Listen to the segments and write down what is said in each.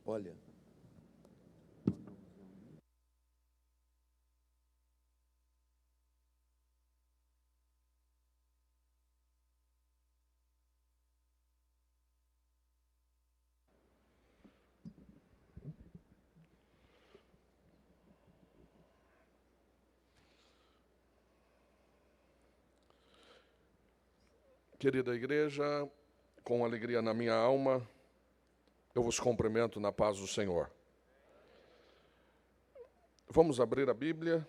Olha. Querida igreja, com alegria na minha alma, eu vos cumprimento na paz do Senhor. Vamos abrir a Bíblia,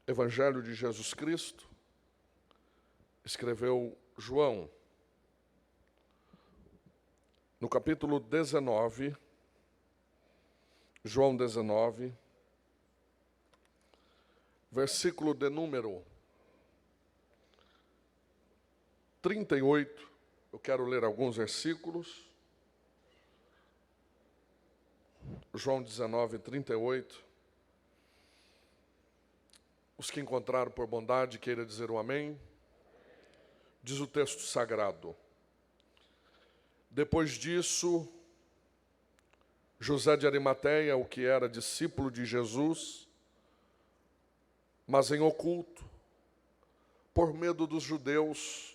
Evangelho de Jesus Cristo, escreveu João, no capítulo 19, João 19, versículo de número 38, eu quero ler alguns versículos. João 19, 38. Os que encontraram por bondade, queira dizer um amém. Diz o texto sagrado. Depois disso, José de Arimateia, o que era discípulo de Jesus, mas em oculto, por medo dos judeus,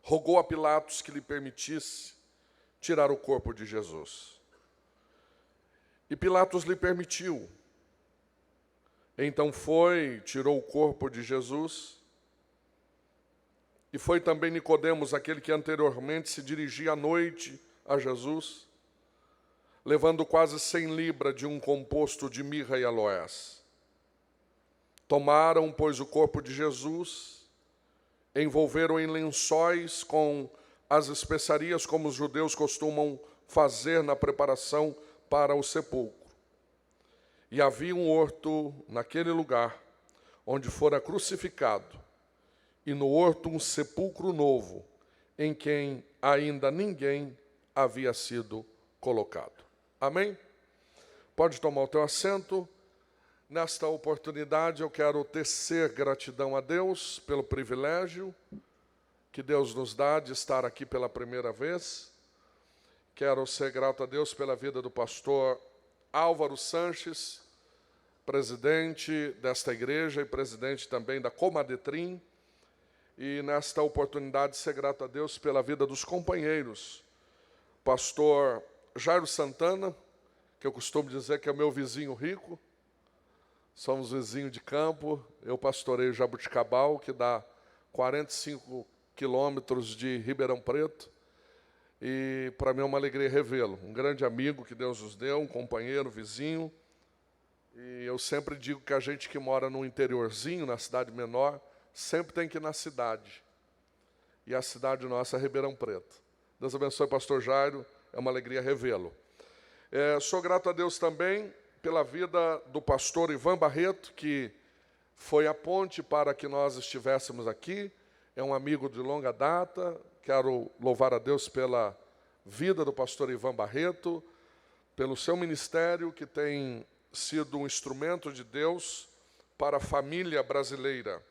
rogou a Pilatos que lhe permitisse tirar o corpo de Jesus. E Pilatos lhe permitiu. Então foi, tirou o corpo de Jesus, e foi também Nicodemos, aquele que anteriormente se dirigia à noite a Jesus, levando quase 100 libras de um composto de mirra e aloés. Tomaram, pois, o corpo de Jesus, envolveram em lençóis com as especiarias, como os judeus costumam fazer na preparação para o sepulcro. E havia um horto naquele lugar, onde fora crucificado, e no horto um sepulcro novo, em quem ainda ninguém havia sido colocado. Amém? Pode tomar o teu assento. Nesta oportunidade eu quero tecer gratidão a Deus pelo privilégio que Deus nos dá de estar aqui pela primeira vez. Quero ser grato a Deus pela vida do pastor Álvaro Sanches, presidente desta igreja e presidente também da Comadetrim. E nesta oportunidade ser grato a Deus pela vida dos companheiros. Pastor Jairo Santana, que eu costumo dizer que é meu vizinho rico. Somos vizinhos de campo. Eu pastoreio Jabuticabal, que dá 45 quilômetros de Ribeirão Preto. E para mim é uma alegria revê-lo. Um grande amigo que Deus nos deu, um companheiro, vizinho. E eu sempre digo que a gente que mora no interiorzinho, na cidade menor, sempre tem que ir na cidade. E a cidade nossa é Ribeirão Preto. Deus abençoe, pastor Jairo. É uma alegria revê-lo. Sou grato a Deus também pela vida do pastor Ivan Barreto, que foi a ponte para que nós estivéssemos aqui. É um amigo de longa data. Quero louvar a Deus pela vida do pastor Ivan Barreto, pelo seu ministério, que tem sido um instrumento de Deus para a família brasileira.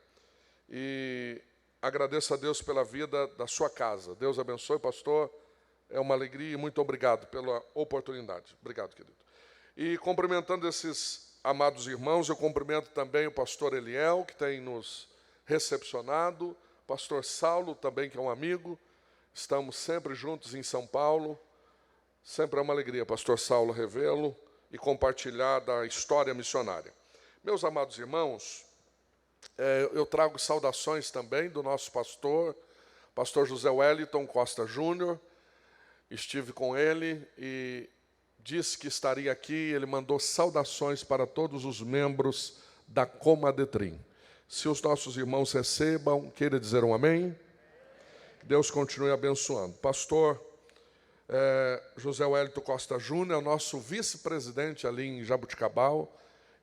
E agradeço a Deus pela vida da sua casa. Deus abençoe, pastor. É uma alegria e muito obrigado pela oportunidade. Obrigado, querido. E cumprimentando esses amados irmãos, eu cumprimento também o pastor Eliel, que tem nos recepcionado, pastor Saulo também, que é um amigo. Estamos sempre juntos em São Paulo. Sempre é uma alegria, pastor Saulo, revê-lo e compartilhar da história missionária. Meus amados irmãos, eu trago saudações também do nosso pastor José Wellington Costa Júnior. Estive com ele e disse que estaria aqui. Ele mandou saudações para todos os membros da Comadetrim. Se os nossos irmãos recebam, queira dizer um amém. Deus continue abençoando. Pastor José Wellington Costa Júnior é o nosso vice-presidente ali em Jabuticabal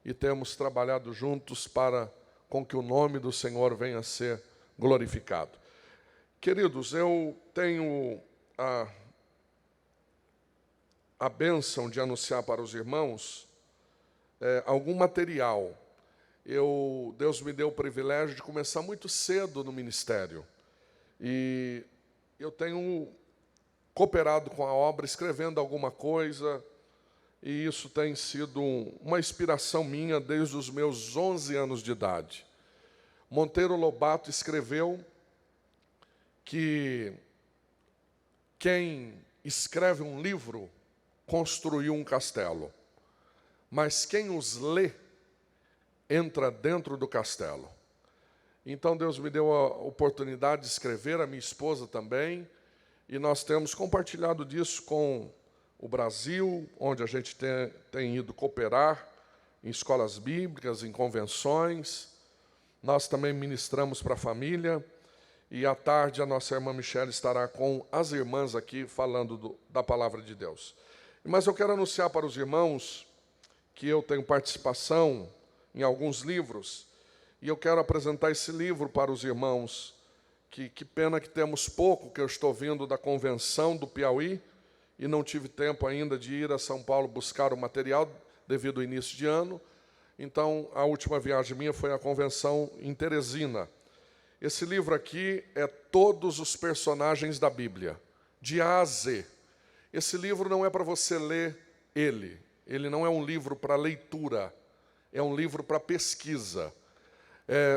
e temos trabalhado juntos para com que o nome do Senhor venha a ser glorificado. Queridos, eu tenho a bênção de anunciar para os irmãos algum material. Deus me deu o privilégio de começar muito cedo no ministério. E eu tenho cooperado com a obra, escrevendo alguma coisa, e isso tem sido uma inspiração minha desde os meus 11 anos de idade. Monteiro Lobato escreveu que quem escreve um livro construiu um castelo, mas quem os lê entra dentro do castelo. Então Deus me deu a oportunidade de escrever, a minha esposa também, e nós temos compartilhado disso com o Brasil, onde a gente tem ido cooperar em escolas bíblicas, em convenções. Nós também ministramos para a família, e à tarde a nossa irmã Michele estará com as irmãs aqui falando da palavra de Deus. Mas eu quero anunciar para os irmãos que eu tenho participação em alguns livros, e eu quero apresentar esse livro para os irmãos, que pena que temos pouco, que eu estou vindo da convenção do Piauí, e não tive tempo ainda de ir a São Paulo buscar o material, devido ao início de ano. Então, a última viagem minha foi à convenção em Teresina. Esse livro aqui é todos os personagens da Bíblia, de A a Z. Esse livro não é para você ler ele não é um livro para leitura, é um livro para pesquisa.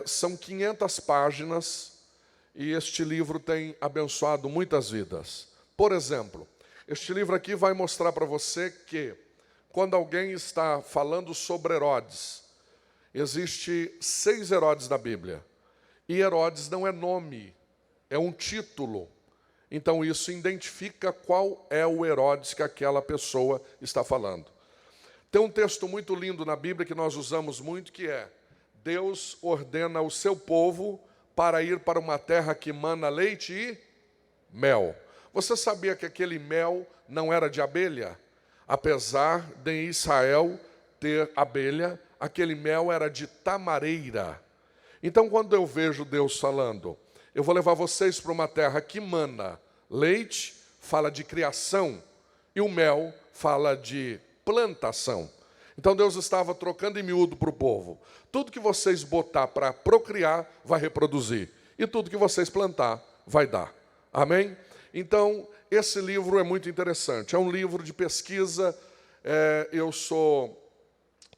São 500 páginas, e este livro tem abençoado muitas vidas. Por exemplo, este livro aqui vai mostrar para você que, quando alguém está falando sobre Herodes, existe 6 Herodes na Bíblia. E Herodes não é nome, é um título. Então isso identifica qual é o Herodes que aquela pessoa está falando. Tem um texto muito lindo na Bíblia que nós usamos muito, que é: Deus ordena o seu povo para ir para uma terra que mana leite e mel. Você sabia que aquele mel não era de abelha? Apesar de Israel ter abelha, aquele mel era de tamareira. Então, quando eu vejo Deus falando, eu vou levar vocês para uma terra que mana leite, fala de criação, e o mel fala de plantação. Então Deus estava trocando em miúdo para o povo: tudo que vocês botar para procriar, vai reproduzir, e tudo que vocês plantar, vai dar. Amém? Então, esse livro é muito interessante, é um livro de pesquisa. Eu sou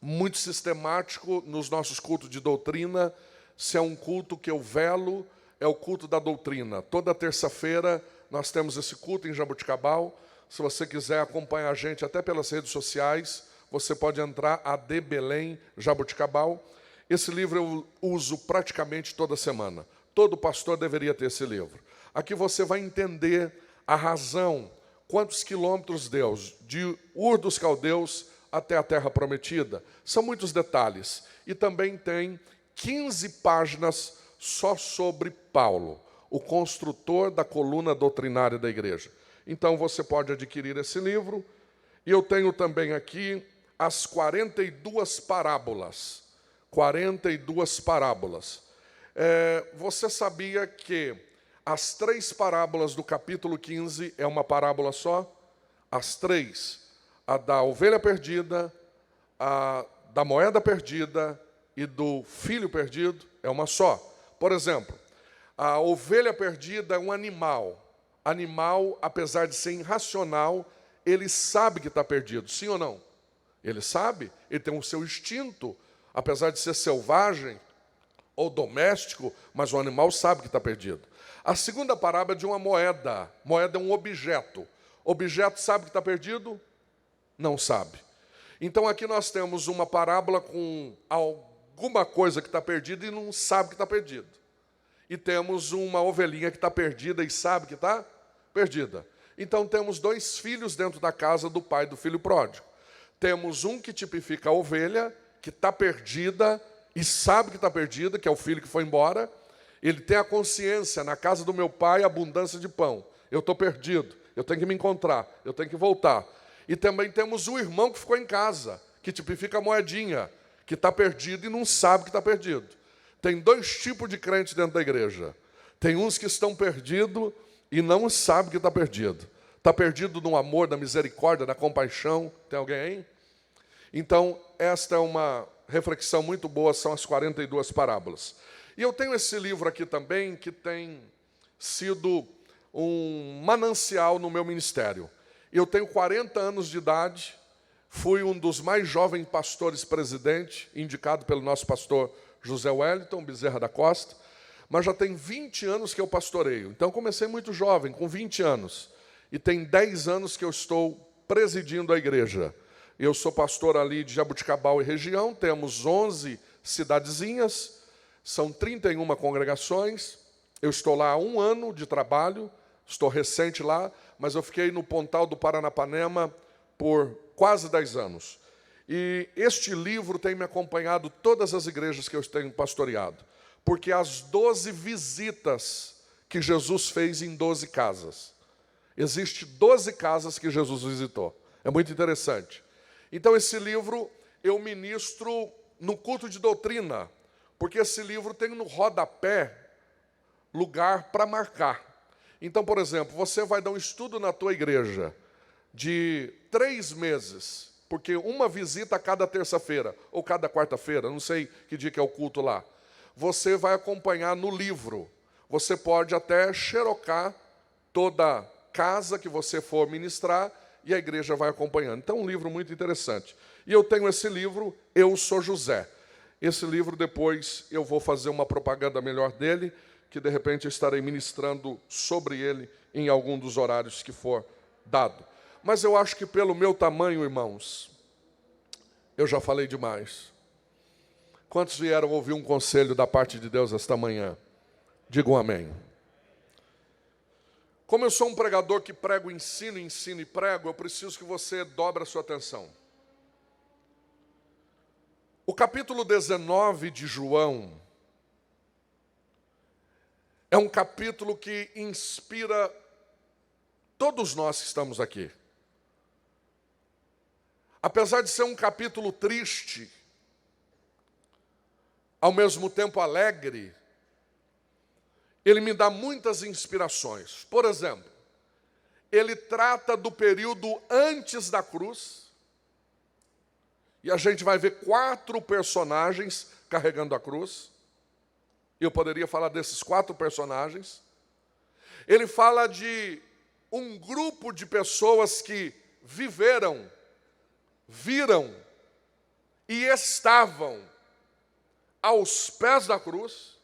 muito sistemático nos nossos cultos de doutrina. Se é um culto que eu velo, é o culto da doutrina. Toda terça-feira nós temos esse culto em Jaboticabal. Se você quiser acompanhar a gente até pelas redes sociais, você pode entrar, AD Belém Jaboticabal. Esse livro eu uso praticamente toda semana. Todo pastor deveria ter esse livro. Aqui você vai entender a razão, quantos quilômetros Deus, de Ur dos Caldeus até a Terra Prometida. São muitos detalhes. E também tem 15 páginas só sobre Paulo, o construtor da coluna doutrinária da igreja. Então você pode adquirir esse livro. E eu tenho também aqui as 42 parábolas. 42 parábolas. Você sabia que as 3 parábolas do capítulo 15 é uma parábola só? As 3. A da ovelha perdida, a da moeda perdida e do filho perdido é uma só. Por exemplo, a ovelha perdida é um animal. Animal, apesar de ser irracional, ele sabe que está perdido, sim ou não? Ele sabe, ele tem o seu instinto, apesar de ser selvagem ou doméstico, mas o animal sabe que está perdido. A segunda parábola é de uma moeda. Moeda é um objeto. Objeto sabe que está perdido? Não sabe. Então aqui nós temos uma parábola com alguma coisa que está perdida e não sabe que está perdido. E temos uma ovelhinha que está perdida e sabe que está perdida. Então temos 2 filhos dentro da casa do pai do filho pródigo. Temos um que tipifica a ovelha, que está perdida e sabe que está perdida, que é o filho que foi embora. Ele tem a consciência: na casa do meu pai, abundância de pão. Eu estou perdido, eu tenho que me encontrar, eu tenho que voltar. E também temos o irmão que ficou em casa, que tipifica a moedinha, que está perdido e não sabe que está perdido. Tem 2 tipos de crentes dentro da igreja. Tem uns que estão perdidos e não sabem que está perdido. Está perdido no amor, na misericórdia, na compaixão. Tem alguém aí? Então, esta é uma reflexão muito boa, são as 42 parábolas. E eu tenho esse livro aqui também, que tem sido um manancial no meu ministério. Eu tenho 40 anos de idade, fui um dos mais jovens pastores presidente, indicado pelo nosso pastor José Wellington Bezerra da Costa, mas já tem 20 anos que eu pastoreio. Então comecei muito jovem, com 20 anos, e tem 10 anos que eu estou presidindo a igreja. Eu sou pastor ali de Jabuticabal e região, temos 11 cidadezinhas, são 31 congregações. Eu estou lá há 1 ano de trabalho, estou recente lá, mas eu fiquei no Pontal do Paranapanema por quase 10 anos. E este livro tem me acompanhado todas as igrejas que eu tenho pastoreado, porque as 12 visitas que Jesus fez em 12 casas. Existem 12 casas que Jesus visitou. É muito interessante. Então esse livro eu ministro no culto de doutrina, porque esse livro tem no rodapé lugar para marcar. Então, por exemplo, você vai dar um estudo na tua igreja de 3 meses, porque uma visita a cada terça-feira, ou cada quarta-feira, não sei que dia que é o culto lá. Você vai acompanhar no livro. Você pode até xerocar toda casa que você for ministrar e a igreja vai acompanhando. Então, um livro muito interessante. E eu tenho esse livro, Eu Sou José. Esse livro, depois, eu vou fazer uma propaganda melhor dele, que de repente eu estarei ministrando sobre ele em algum dos horários que for dado. Mas eu acho que pelo meu tamanho, irmãos, eu já falei demais. Quantos vieram ouvir um conselho da parte de Deus esta manhã? Digam amém. Como eu sou um pregador que prego, ensino e prego, eu preciso que você dobre a sua atenção. O capítulo 19 de João é um capítulo que inspira todos nós que estamos aqui. Apesar de ser um capítulo triste, ao mesmo tempo alegre, ele me dá muitas inspirações. Por exemplo, ele trata do período antes da cruz, e a gente vai ver 4 personagens carregando a cruz. Eu poderia falar desses 4 personagens. Ele fala de um grupo de pessoas que viveram, viram e estavam aos pés da cruz.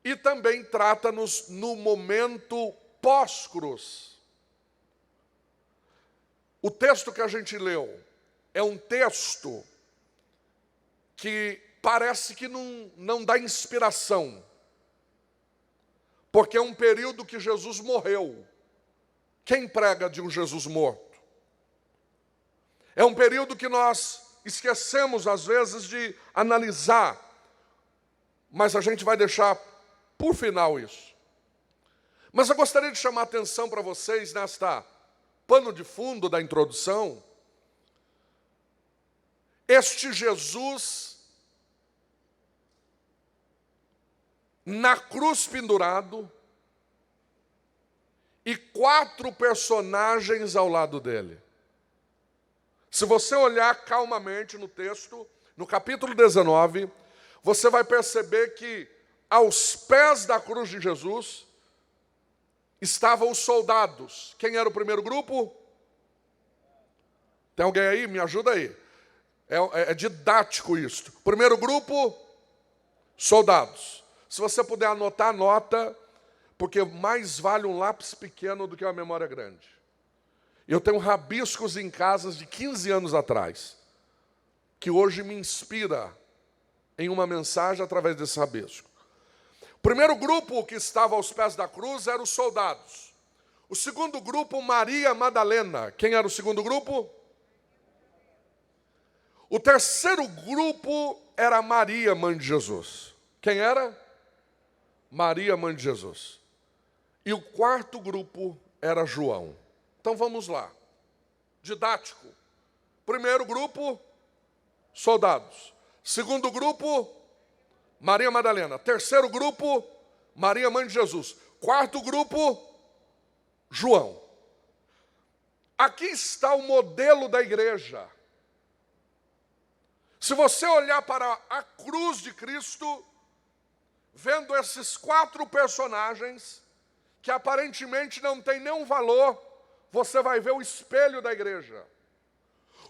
E também trata-nos no momento pós-cruz. O texto que a gente leu é um texto que parece que não dá inspiração, porque é um período que Jesus morreu. Quem prega de um Jesus morto? É um período que nós esquecemos, às vezes, de analisar, mas a gente vai deixar por final isso. Mas eu gostaria de chamar a atenção para vocês nesta pano de fundo da introdução. Este Jesus, na cruz pendurado, e 4 personagens ao lado dele. Se você olhar calmamente no texto, no capítulo 19, você vai perceber que aos pés da cruz de Jesus estavam os soldados. Quem era o primeiro grupo? Tem alguém aí? Me ajuda aí. É didático isso. Primeiro grupo, soldados. Se você puder anotar, anota, porque mais vale um lápis pequeno do que uma memória grande. Eu tenho rabiscos em casas de 15 anos atrás, que hoje me inspira em uma mensagem através desse rabisco. O primeiro grupo que estava aos pés da cruz eram os soldados. O segundo grupo, Maria Madalena. Quem era o segundo grupo? O terceiro grupo era Maria, mãe de Jesus. Quem era? Maria, mãe de Jesus. E o quarto grupo era João. Então vamos lá. Didático. Primeiro grupo, soldados. Segundo grupo, Maria Madalena. Terceiro grupo, Maria, mãe de Jesus. Quarto grupo, João. Aqui está o modelo da igreja. Se você olhar para a cruz de Cristo, vendo esses 4 personagens que aparentemente não tem nenhum valor, você vai ver o espelho da igreja.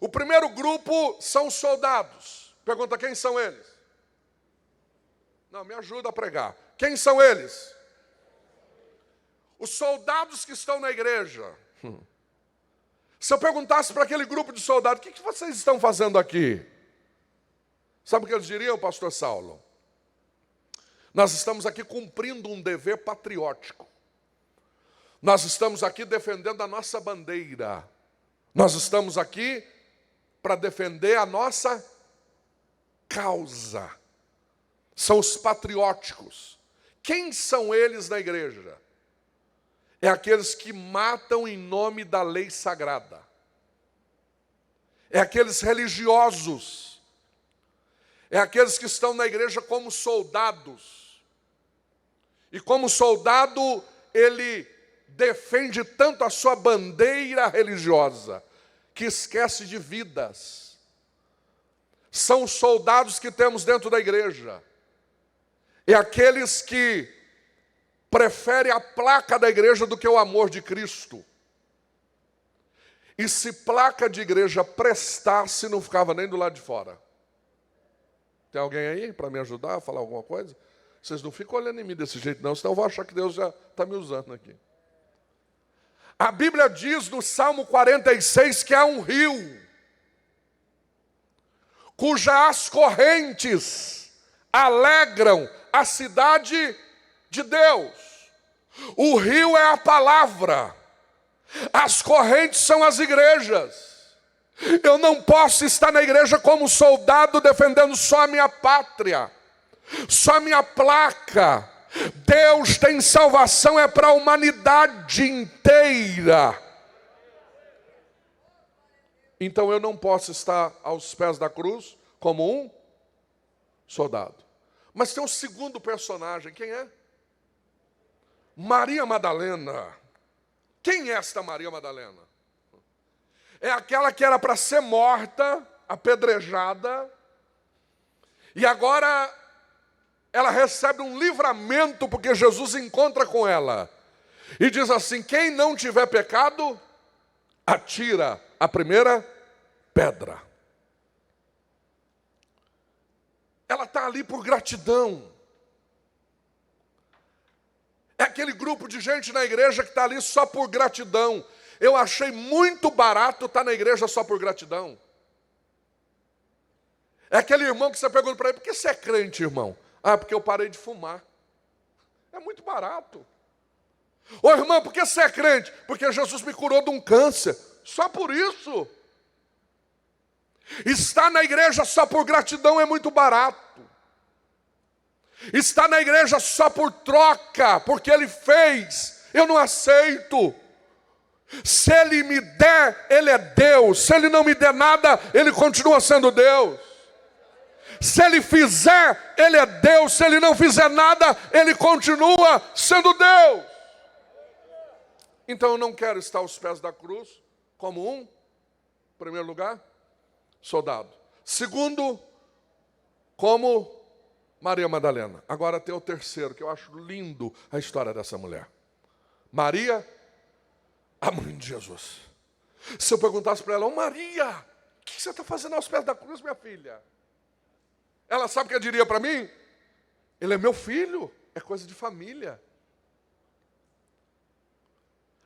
O primeiro grupo são os soldados. Pergunta, quem são eles? Não, me ajuda a pregar. Quem são eles? Os soldados que estão na igreja. Se eu perguntasse para aquele grupo de soldados, o que vocês estão fazendo aqui? Sabe o que eles diriam, pastor Saulo? Nós estamos aqui cumprindo um dever patriótico. Nós estamos aqui defendendo a nossa bandeira. Nós estamos aqui para defender a nossa causa. São os patrióticos. Quem são eles na igreja? É aqueles que matam em nome da lei sagrada. É aqueles religiosos. É aqueles que estão na igreja como soldados. E como soldado, ele defende tanto a sua bandeira religiosa, que esquece de vidas. São os soldados que temos dentro da igreja. É aqueles que preferem a placa da igreja do que o amor de Cristo. E se placa de igreja prestasse, não ficava nem do lado de fora. Tem alguém aí para me ajudar a falar alguma coisa? Vocês não ficam olhando em mim desse jeito não, senão eu vou achar que Deus já está me usando aqui. A Bíblia diz no Salmo 46 que há um rio, cujas correntes alegram a cidade de Deus. O rio é a palavra, as correntes são as igrejas. Eu não posso estar na igreja como soldado defendendo só a minha pátria, só a minha placa. Deus tem salvação, é para a humanidade inteira. Então eu não posso estar aos pés da cruz como um soldado. Mas tem um segundo personagem, quem é? Maria Madalena. Quem é esta Maria Madalena? É aquela que era para ser morta, apedrejada, e agora ela recebe um livramento porque Jesus encontra com ela. E diz assim, quem não tiver pecado, atira a primeira pedra. Ela está ali por gratidão. É aquele grupo de gente na igreja que está ali só por gratidão. Eu achei muito barato estar na igreja só por gratidão. É aquele irmão que você pergunta para ele, por que você é crente, irmão? Ah, porque eu parei de fumar. É muito barato. Ô irmão, por que você é crente? Porque Jesus me curou de um câncer. Só por isso. Estar na igreja só por gratidão é muito barato. Estar na igreja só por troca, porque Ele fez, eu não aceito. Se Ele me der, Ele é Deus. Se Ele não me der nada, Ele continua sendo Deus. Se Ele fizer, Ele é Deus. Se Ele não fizer nada, Ele continua sendo Deus. Então eu não quero estar aos pés da cruz como em primeiro lugar, soldado. Segundo, como Maria Madalena. Agora tem o terceiro, que eu acho lindo a história dessa mulher. Maria, a mãe de Jesus. Se eu perguntasse para ela, Maria, o que você está fazendo aos pés da cruz, minha filha? Ela sabe o que ela diria para mim? Ele é meu filho, é coisa de família.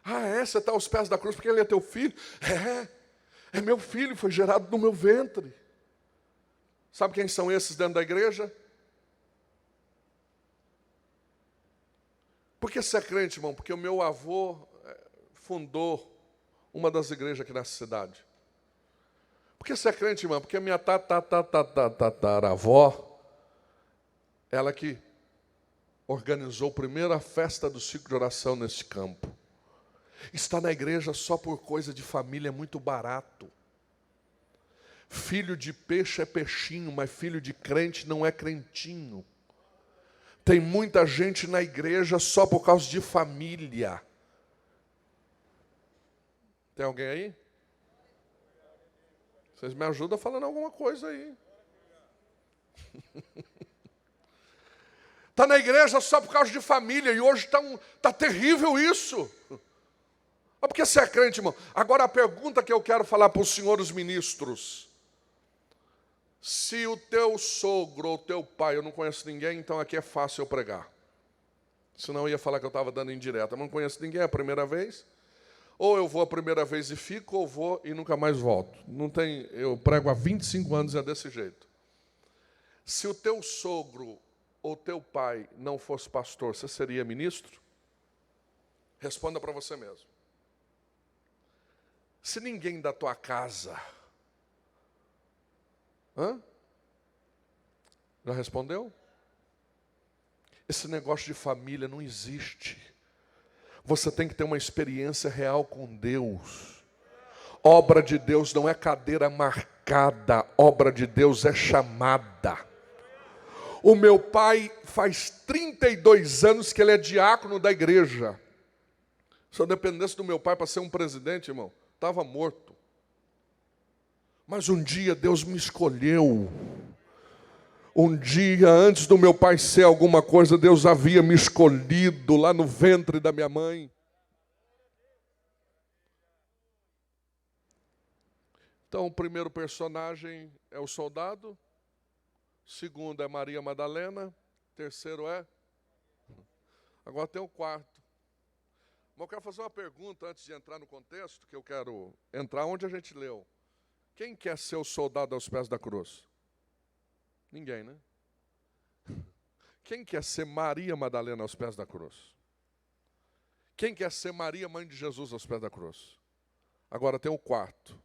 Ah, você está aos pés da cruz porque ele é teu filho? É meu filho, foi gerado no meu ventre. Sabe quem são esses dentro da igreja? Por que você é crente, irmão? Porque o meu avô fundou uma das igrejas aqui nessa cidade. Por que você é crente, irmão? Porque a minha tataravó, ela que organizou a primeira festa do ciclo de oração nesse campo. Estar na igreja só por coisa de família é muito barato. Filho de peixe é peixinho, mas filho de crente não é crentinho. Tem muita gente na igreja só por causa de família. Tem alguém aí? Vocês me ajudam falando alguma coisa aí. Está na igreja só por causa de família, e hoje está terrível isso. Porque você é crente, irmão. Agora a pergunta que eu quero falar para os senhores ministros. Se o teu sogro ou teu pai, eu não conheço ninguém, então aqui é fácil eu pregar. Senão eu ia falar que eu estava dando indireta. Eu não conheço ninguém, é a primeira vez. Ou eu vou a primeira vez e fico, ou vou e nunca mais volto. Não tem, eu prego há 25 anos e é desse jeito. Se o teu sogro ou teu pai não fosse pastor, você seria ministro? Responda para você mesmo. Se ninguém da tua casa... Já respondeu? Esse negócio de família não existe. Você tem que ter uma experiência real com Deus. Obra de Deus não é cadeira marcada, obra de Deus é chamada. O meu pai faz 32 anos que ele é diácono da igreja. Se eu dependesse do meu pai para ser um presidente, irmão, estava morto. Mas um dia Deus me escolheu. Um dia, antes do meu pai ser alguma coisa, Deus havia me escolhido lá no ventre da minha mãe. Então, o primeiro personagem é o soldado. O segundo é Maria Madalena. O terceiro é... Agora tem o quarto. Mas eu quero fazer uma pergunta antes de entrar no contexto, que eu quero entrar onde a gente leu. Quem quer ser o soldado aos pés da cruz? Ninguém, né? Quem quer ser Maria Madalena aos pés da cruz? Quem quer ser Maria, mãe de Jesus, aos pés da cruz? Agora tem o quarto.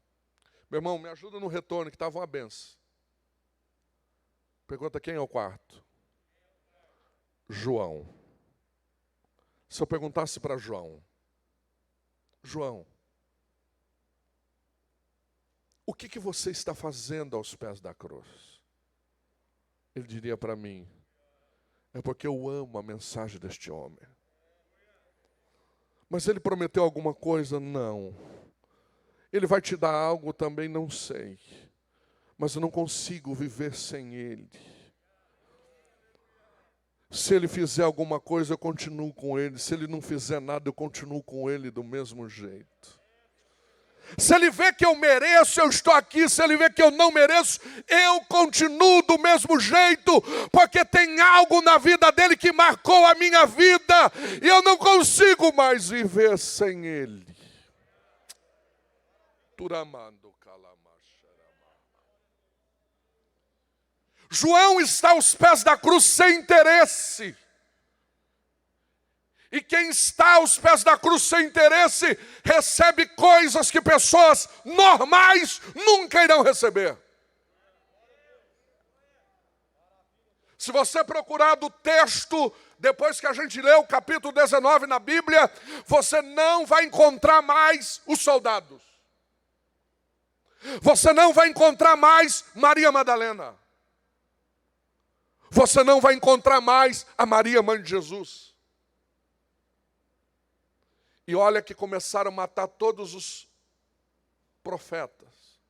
Meu irmão, me ajuda no retorno, que estava uma benção. Pergunta quem é o quarto? João. Se eu perguntasse para João, João, o que você está fazendo aos pés da cruz? Ele diria para mim, é porque eu amo a mensagem deste homem. Mas ele prometeu alguma coisa? Não. Ele vai te dar algo também? Não sei. Mas eu não consigo viver sem ele. Se ele fizer alguma coisa, eu continuo com ele. Se ele não fizer nada, eu continuo com ele do mesmo jeito. Se ele vê que eu mereço, eu estou aqui. Se ele vê que eu não mereço, eu continuo do mesmo jeito. Porque tem algo na vida dele que marcou a minha vida. E eu não consigo mais viver sem ele. João está aos pés da cruz sem interesse. E quem está aos pés da cruz sem interesse, recebe coisas que pessoas normais nunca irão receber. Se você procurar do texto, depois que a gente lê o capítulo 19 na Bíblia, você não vai encontrar mais os soldados. Você não vai encontrar mais Maria Madalena. Você não vai encontrar mais a Maria, mãe de Jesus. E olha que começaram a matar todos os profetas.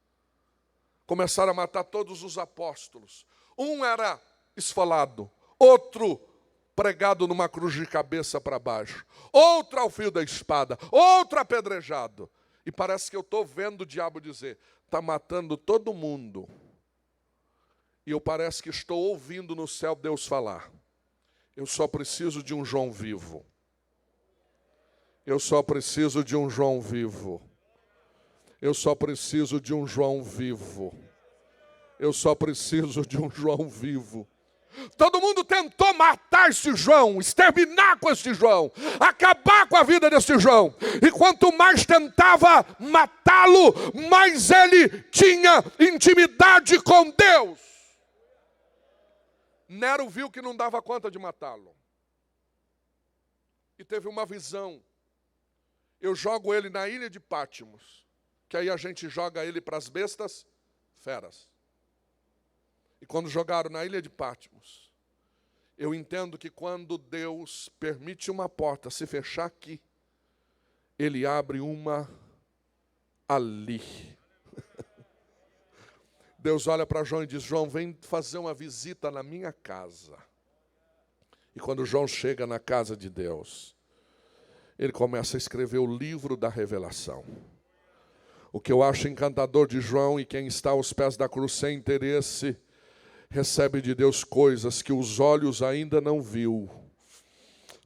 Começaram a matar todos os apóstolos. Um era esfolado, outro pregado numa cruz de cabeça para baixo, outro ao fio da espada, outro apedrejado. E parece que eu estou vendo o diabo dizer, está matando todo mundo. E eu parece que estou ouvindo no céu Deus falar, eu só preciso de um João vivo. Eu só preciso de um João vivo. Eu só preciso de um João vivo. Eu só preciso de um João vivo. Todo mundo tentou matar esse João, exterminar com esse João, acabar com a vida desse João. E quanto mais tentava matá-lo, mais ele tinha intimidade com Deus. Nero viu que não dava conta de matá-lo. E teve uma visão. Eu jogo ele na ilha de Pátimos, que aí a gente joga ele para as bestas feras. E quando jogaram na ilha de Pátimos, eu entendo que quando Deus permite uma porta se fechar aqui, Ele abre uma ali. Deus olha para João e diz, João, vem fazer uma visita na minha casa. E quando João chega na casa de Deus, ele começa a escrever o livro da revelação. O que eu acho encantador de João, e quem está aos pés da cruz sem interesse, recebe de Deus coisas que os olhos ainda não viu.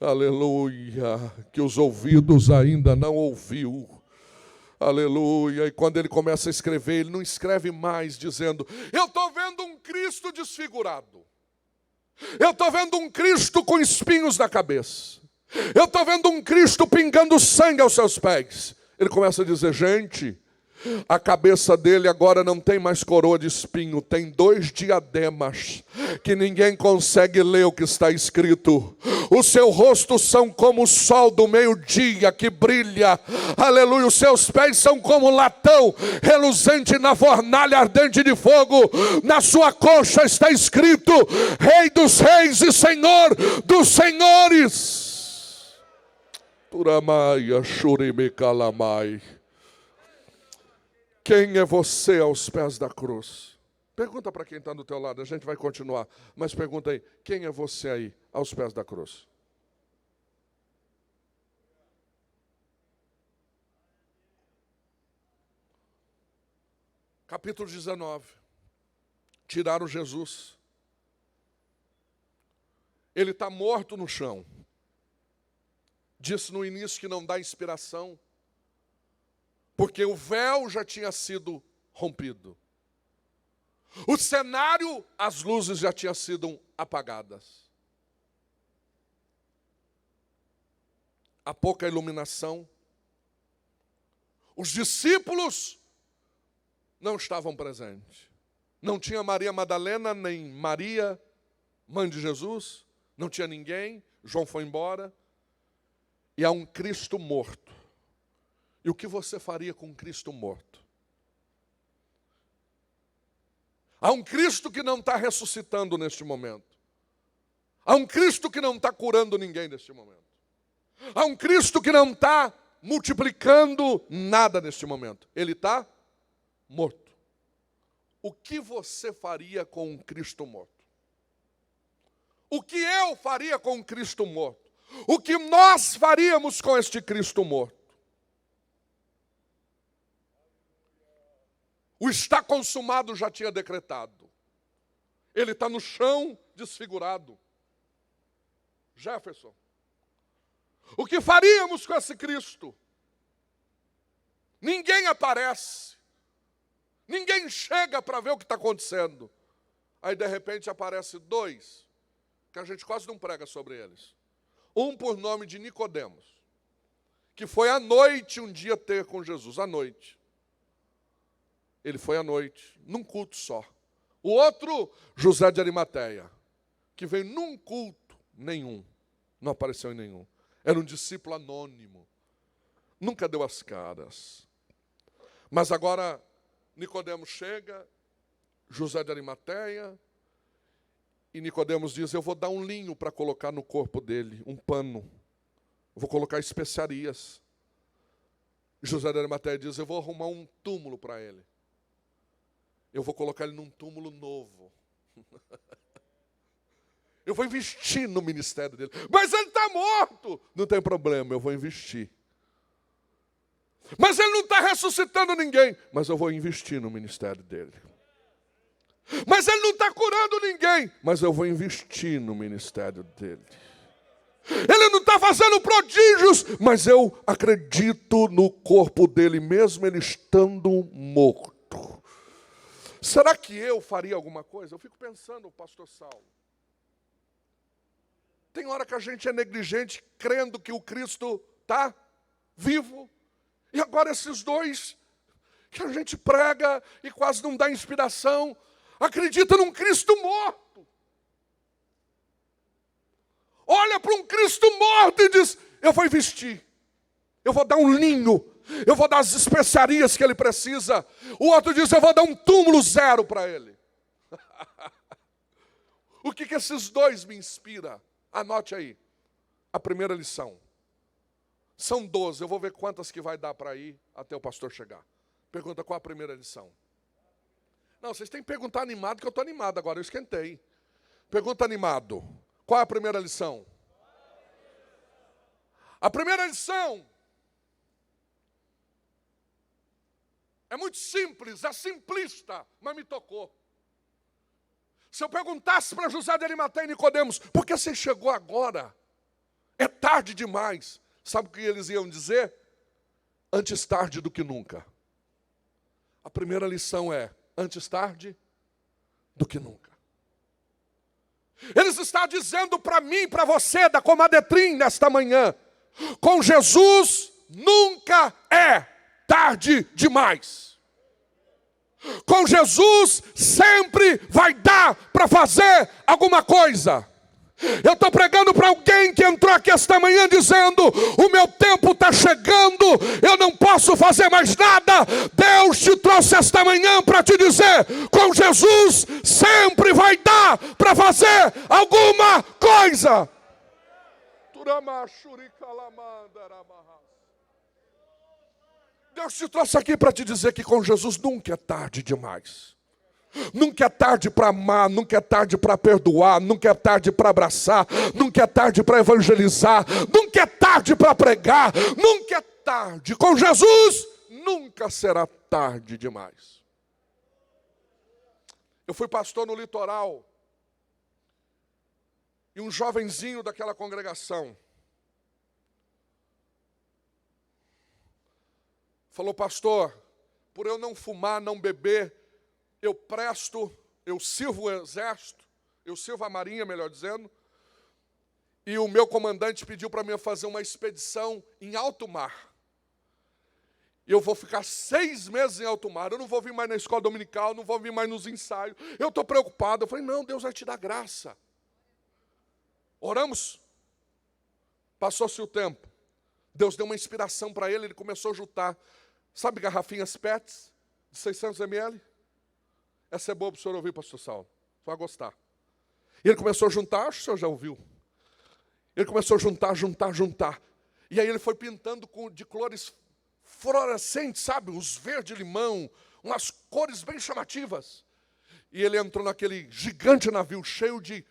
Aleluia, que os ouvidos ainda não ouviu. Aleluia, e quando ele começa a escrever, ele não escreve mais dizendo: eu estou vendo um Cristo desfigurado. Eu estou vendo um Cristo com espinhos na cabeça. Eu estou vendo um Cristo pingando sangue aos seus pés. Ele começa a dizer: gente, a cabeça dele agora não tem mais coroa de espinho, tem 2 diademas, que ninguém consegue ler o que está escrito. O seu rosto são como o sol do meio-dia que brilha. Aleluia, os seus pés são como latão reluzente na fornalha ardente de fogo. Na sua coxa está escrito: Rei dos reis e Senhor dos senhores. Turamaia, shurime calamai. Quem é você aos pés da cruz? Pergunta para quem está do teu lado, a gente vai continuar. Mas pergunta aí, quem é você aí aos pés da cruz? Capítulo 19. Tiraram Jesus. Ele está morto no chão. Disse no início que não dá inspiração, porque o véu já tinha sido rompido. O cenário, as luzes já tinham sido apagadas. Há pouca iluminação. Os discípulos não estavam presentes. Não tinha Maria Madalena, nem Maria, mãe de Jesus. Não tinha ninguém. João foi embora. E há um Cristo morto. E o que você faria com um Cristo morto? Há um Cristo que não está ressuscitando neste momento. Há um Cristo que não está curando ninguém neste momento. Há um Cristo que não está multiplicando nada neste momento. Ele está morto. O que você faria com um Cristo morto? O que eu faria com um Cristo morto? O que nós faríamos com este Cristo morto? O está consumado já tinha decretado. Ele está no chão desfigurado. Jefferson, o que faríamos com esse Cristo? Ninguém aparece. Ninguém chega para ver o que está acontecendo. Aí de repente aparece 2, que a gente quase não prega sobre eles. Um por nome de Nicodemos, que foi à noite um dia ter com Jesus, à noite. Ele foi à noite, num culto só. O outro, José de Arimateia, que veio num culto, nenhum. Não apareceu em nenhum. Era um discípulo anônimo. Nunca deu as caras. Mas agora, Nicodemos chega, José de Arimateia, e Nicodemos diz: eu vou dar um linho para colocar no corpo dele, um pano. Eu vou colocar especiarias. José de Arimateia diz: eu vou arrumar um túmulo para ele. Eu vou colocar ele num túmulo novo. Eu vou investir no ministério dele. Mas ele está morto. Não tem problema, eu vou investir. Mas ele não está ressuscitando ninguém. Mas eu vou investir no ministério dele. Mas ele não está curando ninguém. Mas eu vou investir no ministério dele. Ele não está fazendo prodígios. Mas eu acredito no corpo dele, mesmo ele estando morto. Será que eu faria alguma coisa? Eu fico pensando, pastor Saulo. Tem hora que a gente é negligente, crendo que o Cristo está vivo. E agora esses 2, que a gente prega e quase não dá inspiração, acredita num Cristo morto. Olha para um Cristo morto e diz: eu vou investir. Eu vou dar um linho. Eu vou dar as especiarias que ele precisa. O outro diz: eu vou dar um túmulo 0 para ele. O que esses 2 me inspiram? Anote aí. A primeira lição. São 12. Eu vou ver quantas que vai dar para ir até o pastor chegar. Pergunta: qual a primeira lição? Não, vocês têm que perguntar animado, que eu estou animado agora. Eu esquentei. Pergunta animado. Qual é a primeira lição? A primeira lição é muito simples, é simplista, mas me tocou. Se eu perguntasse para José de Arimateia e Nicodemos, por que você chegou agora? É tarde demais. Sabe o que eles iam dizer? Antes tarde do que nunca. A primeira lição é, antes tarde do que nunca. Eles estão dizendo para mim, para você, da Comadetrim, nesta manhã, com Jesus nunca é tarde demais. Com Jesus sempre vai dar para fazer alguma coisa. Eu estou pregando para alguém que entrou aqui esta manhã dizendo, o meu tempo está chegando, eu não posso fazer mais nada. Deus te trouxe esta manhã para te dizer, com Jesus sempre vai dar para fazer alguma coisa. Deus te trouxe aqui para te dizer que com Jesus nunca é tarde demais. Nunca é tarde para amar, nunca é tarde para perdoar, nunca é tarde para abraçar, nunca é tarde para evangelizar, nunca é tarde para pregar, nunca é tarde. Com Jesus nunca será tarde demais. Eu fui pastor no litoral e um jovenzinho daquela congregação falou, pastor, por eu não fumar, não beber, eu presto, eu sirvo o exército, eu sirvo a marinha, melhor dizendo, e o meu comandante pediu para mim fazer uma expedição em alto mar. Eu vou ficar 6 meses em alto mar, eu não vou vir mais na escola dominical, não vou vir mais nos ensaios, eu estou preocupado. Eu falei, não, Deus vai te dar graça. Oramos, passou-se o tempo, Deus deu uma inspiração para ele, ele começou a juntar, sabe garrafinhas PETs, de 600 ml? Essa é boa para o senhor ouvir, pastor Saulo, vai gostar. E ele começou a juntar, acho que o senhor já ouviu. Ele começou a juntar. E aí ele foi pintando de cores fluorescentes, sabe? Os verde-limão, umas cores bem chamativas. E ele entrou naquele gigante navio cheio de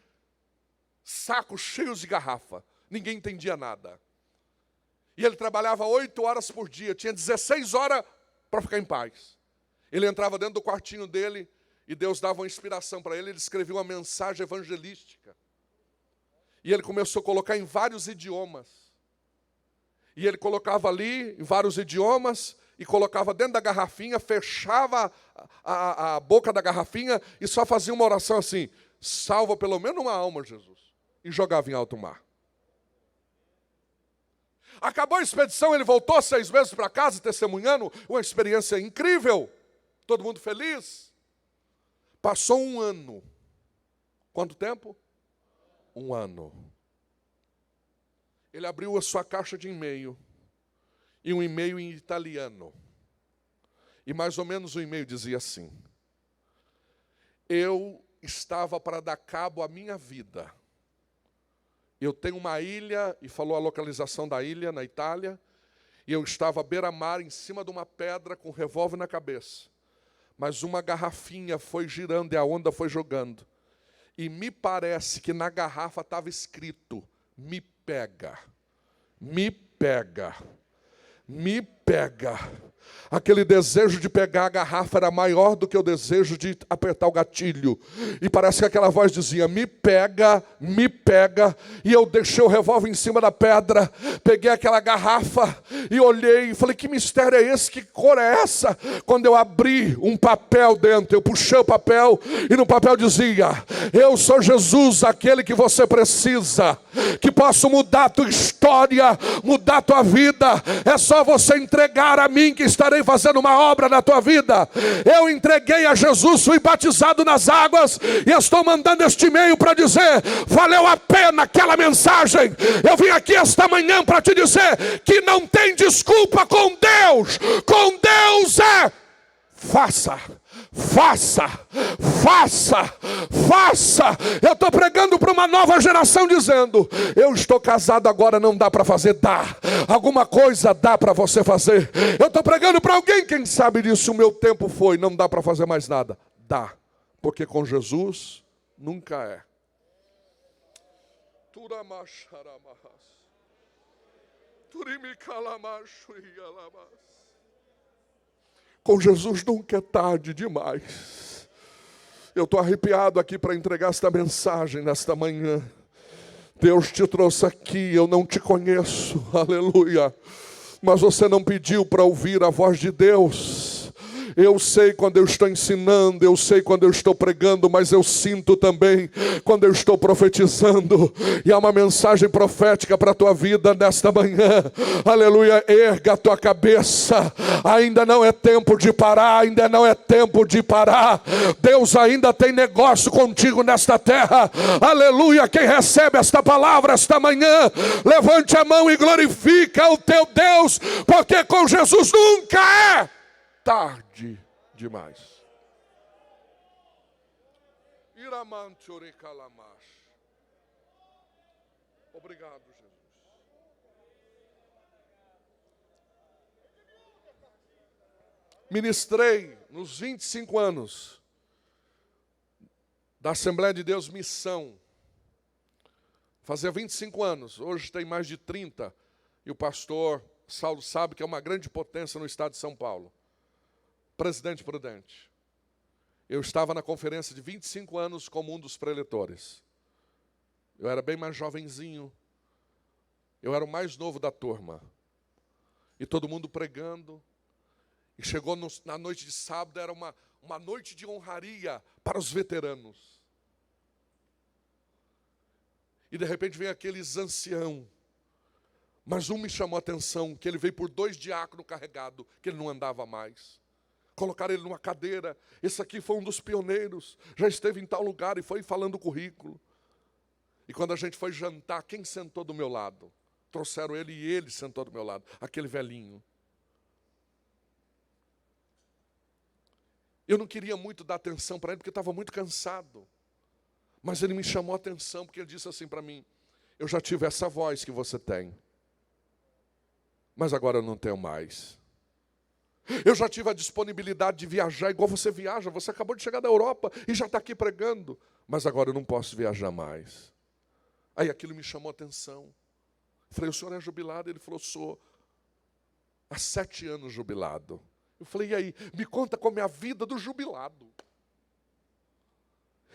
sacos cheios de garrafa. Ninguém entendia nada. E ele trabalhava 8 horas por dia, tinha 16 horas para ficar em paz. Ele entrava dentro do quartinho dele e Deus dava uma inspiração para ele, ele escrevia uma mensagem evangelística. E ele começou a colocar em vários idiomas. E ele colocava ali em vários idiomas e colocava dentro da garrafinha, fechava a boca da garrafinha e só fazia uma oração assim, salva pelo menos uma alma, Jesus. E jogava em alto mar. Acabou a expedição, ele voltou 6 meses para casa, testemunhando, uma experiência incrível. Todo mundo feliz. Passou 1 ano. Quanto tempo? 1 ano. Ele abriu a sua caixa de e-mail. E um e-mail em italiano. E mais ou menos o e-mail dizia assim: eu estava para dar cabo à minha vida. Eu tenho uma ilha, e falou a localização da ilha, na Itália, e eu estava à beira-mar, em cima de uma pedra, com um revólver na cabeça. Mas uma garrafinha foi girando e a onda foi jogando. E me parece que na garrafa estava escrito, me pega, me pega, me pega. Aquele desejo de pegar a garrafa era maior do que o desejo de apertar o gatilho. E parece que aquela voz dizia, me pega, me pega. E eu deixei o revólver em cima da pedra, peguei aquela garrafa e olhei e falei, que mistério é esse? Que cor é essa? Quando eu abri um papel dentro, eu puxei o papel e no papel dizia, eu sou Jesus, aquele que você precisa, que posso mudar a tua história, mudar a tua vida. É só você entregar a mim que estarei fazendo uma obra na tua vida. Eu entreguei a Jesus, fui batizado nas águas e estou mandando este e-mail para dizer, valeu a pena aquela mensagem. Eu vim aqui esta manhã para te dizer que não tem desculpa com Deus. Com Deus é faça, faça, faça, faça. Eu estou pregando para uma nova geração dizendo, eu estou casado agora, não dá para fazer, dá. Alguma coisa dá para você fazer. Eu estou pregando para alguém, quem sabe disso, o meu tempo foi, não dá para fazer mais nada. Dá, porque com Jesus nunca é. Com Jesus nunca é tarde demais. Eu estou arrepiado aqui para entregar esta mensagem nesta manhã. Deus te trouxe aqui, eu não te conheço, aleluia. Mas você não pediu para ouvir a voz de Deus. Eu sei quando eu estou ensinando, eu sei quando eu estou pregando, mas eu sinto também quando eu estou profetizando. E há uma mensagem profética para a tua vida nesta manhã. Aleluia, erga a tua cabeça. Ainda não é tempo de parar, ainda não é tempo de parar. Deus ainda tem negócio contigo nesta terra. Aleluia, quem recebe esta palavra esta manhã, levante a mão e glorifica o teu Deus, porque com Jesus nunca é tarde demais. Obrigado, Jesus. Ministrei nos 25 anos da Assembleia de Deus Missão. Fazia 25 anos, hoje tem mais de 30. E o pastor Saulo sabe que é uma grande potência no estado de São Paulo. Presidente Prudente. Eu estava na conferência de 25 anos como um dos preletores. Eu era bem mais jovenzinho. Eu era o mais novo da turma. E todo mundo pregando. E chegou na noite de sábado, era uma noite de honraria para os veteranos. E de repente vem aqueles anciãos. Mas um me chamou a atenção, que ele veio por 2 diáconos carregados, que ele não andava mais. Colocaram ele numa cadeira. Esse aqui foi um dos pioneiros. Já esteve em tal lugar e foi falando o currículo. E quando a gente foi jantar, quem sentou do meu lado? Trouxeram ele e ele sentou do meu lado. Aquele velhinho. Eu não queria muito dar atenção para ele, porque estava muito cansado. Mas ele me chamou a atenção, porque ele disse assim para mim: eu já tive essa voz que você tem. Mas agora eu não tenho mais. Eu já tive a disponibilidade de viajar igual você viaja. Você acabou de chegar da Europa e já está aqui pregando. Mas agora eu não posso viajar mais. Aí aquilo me chamou a atenção. Eu falei: o senhor é jubilado? Ele falou: sou. Há 7 anos jubilado. Eu falei: e aí? Me conta como é a vida do jubilado.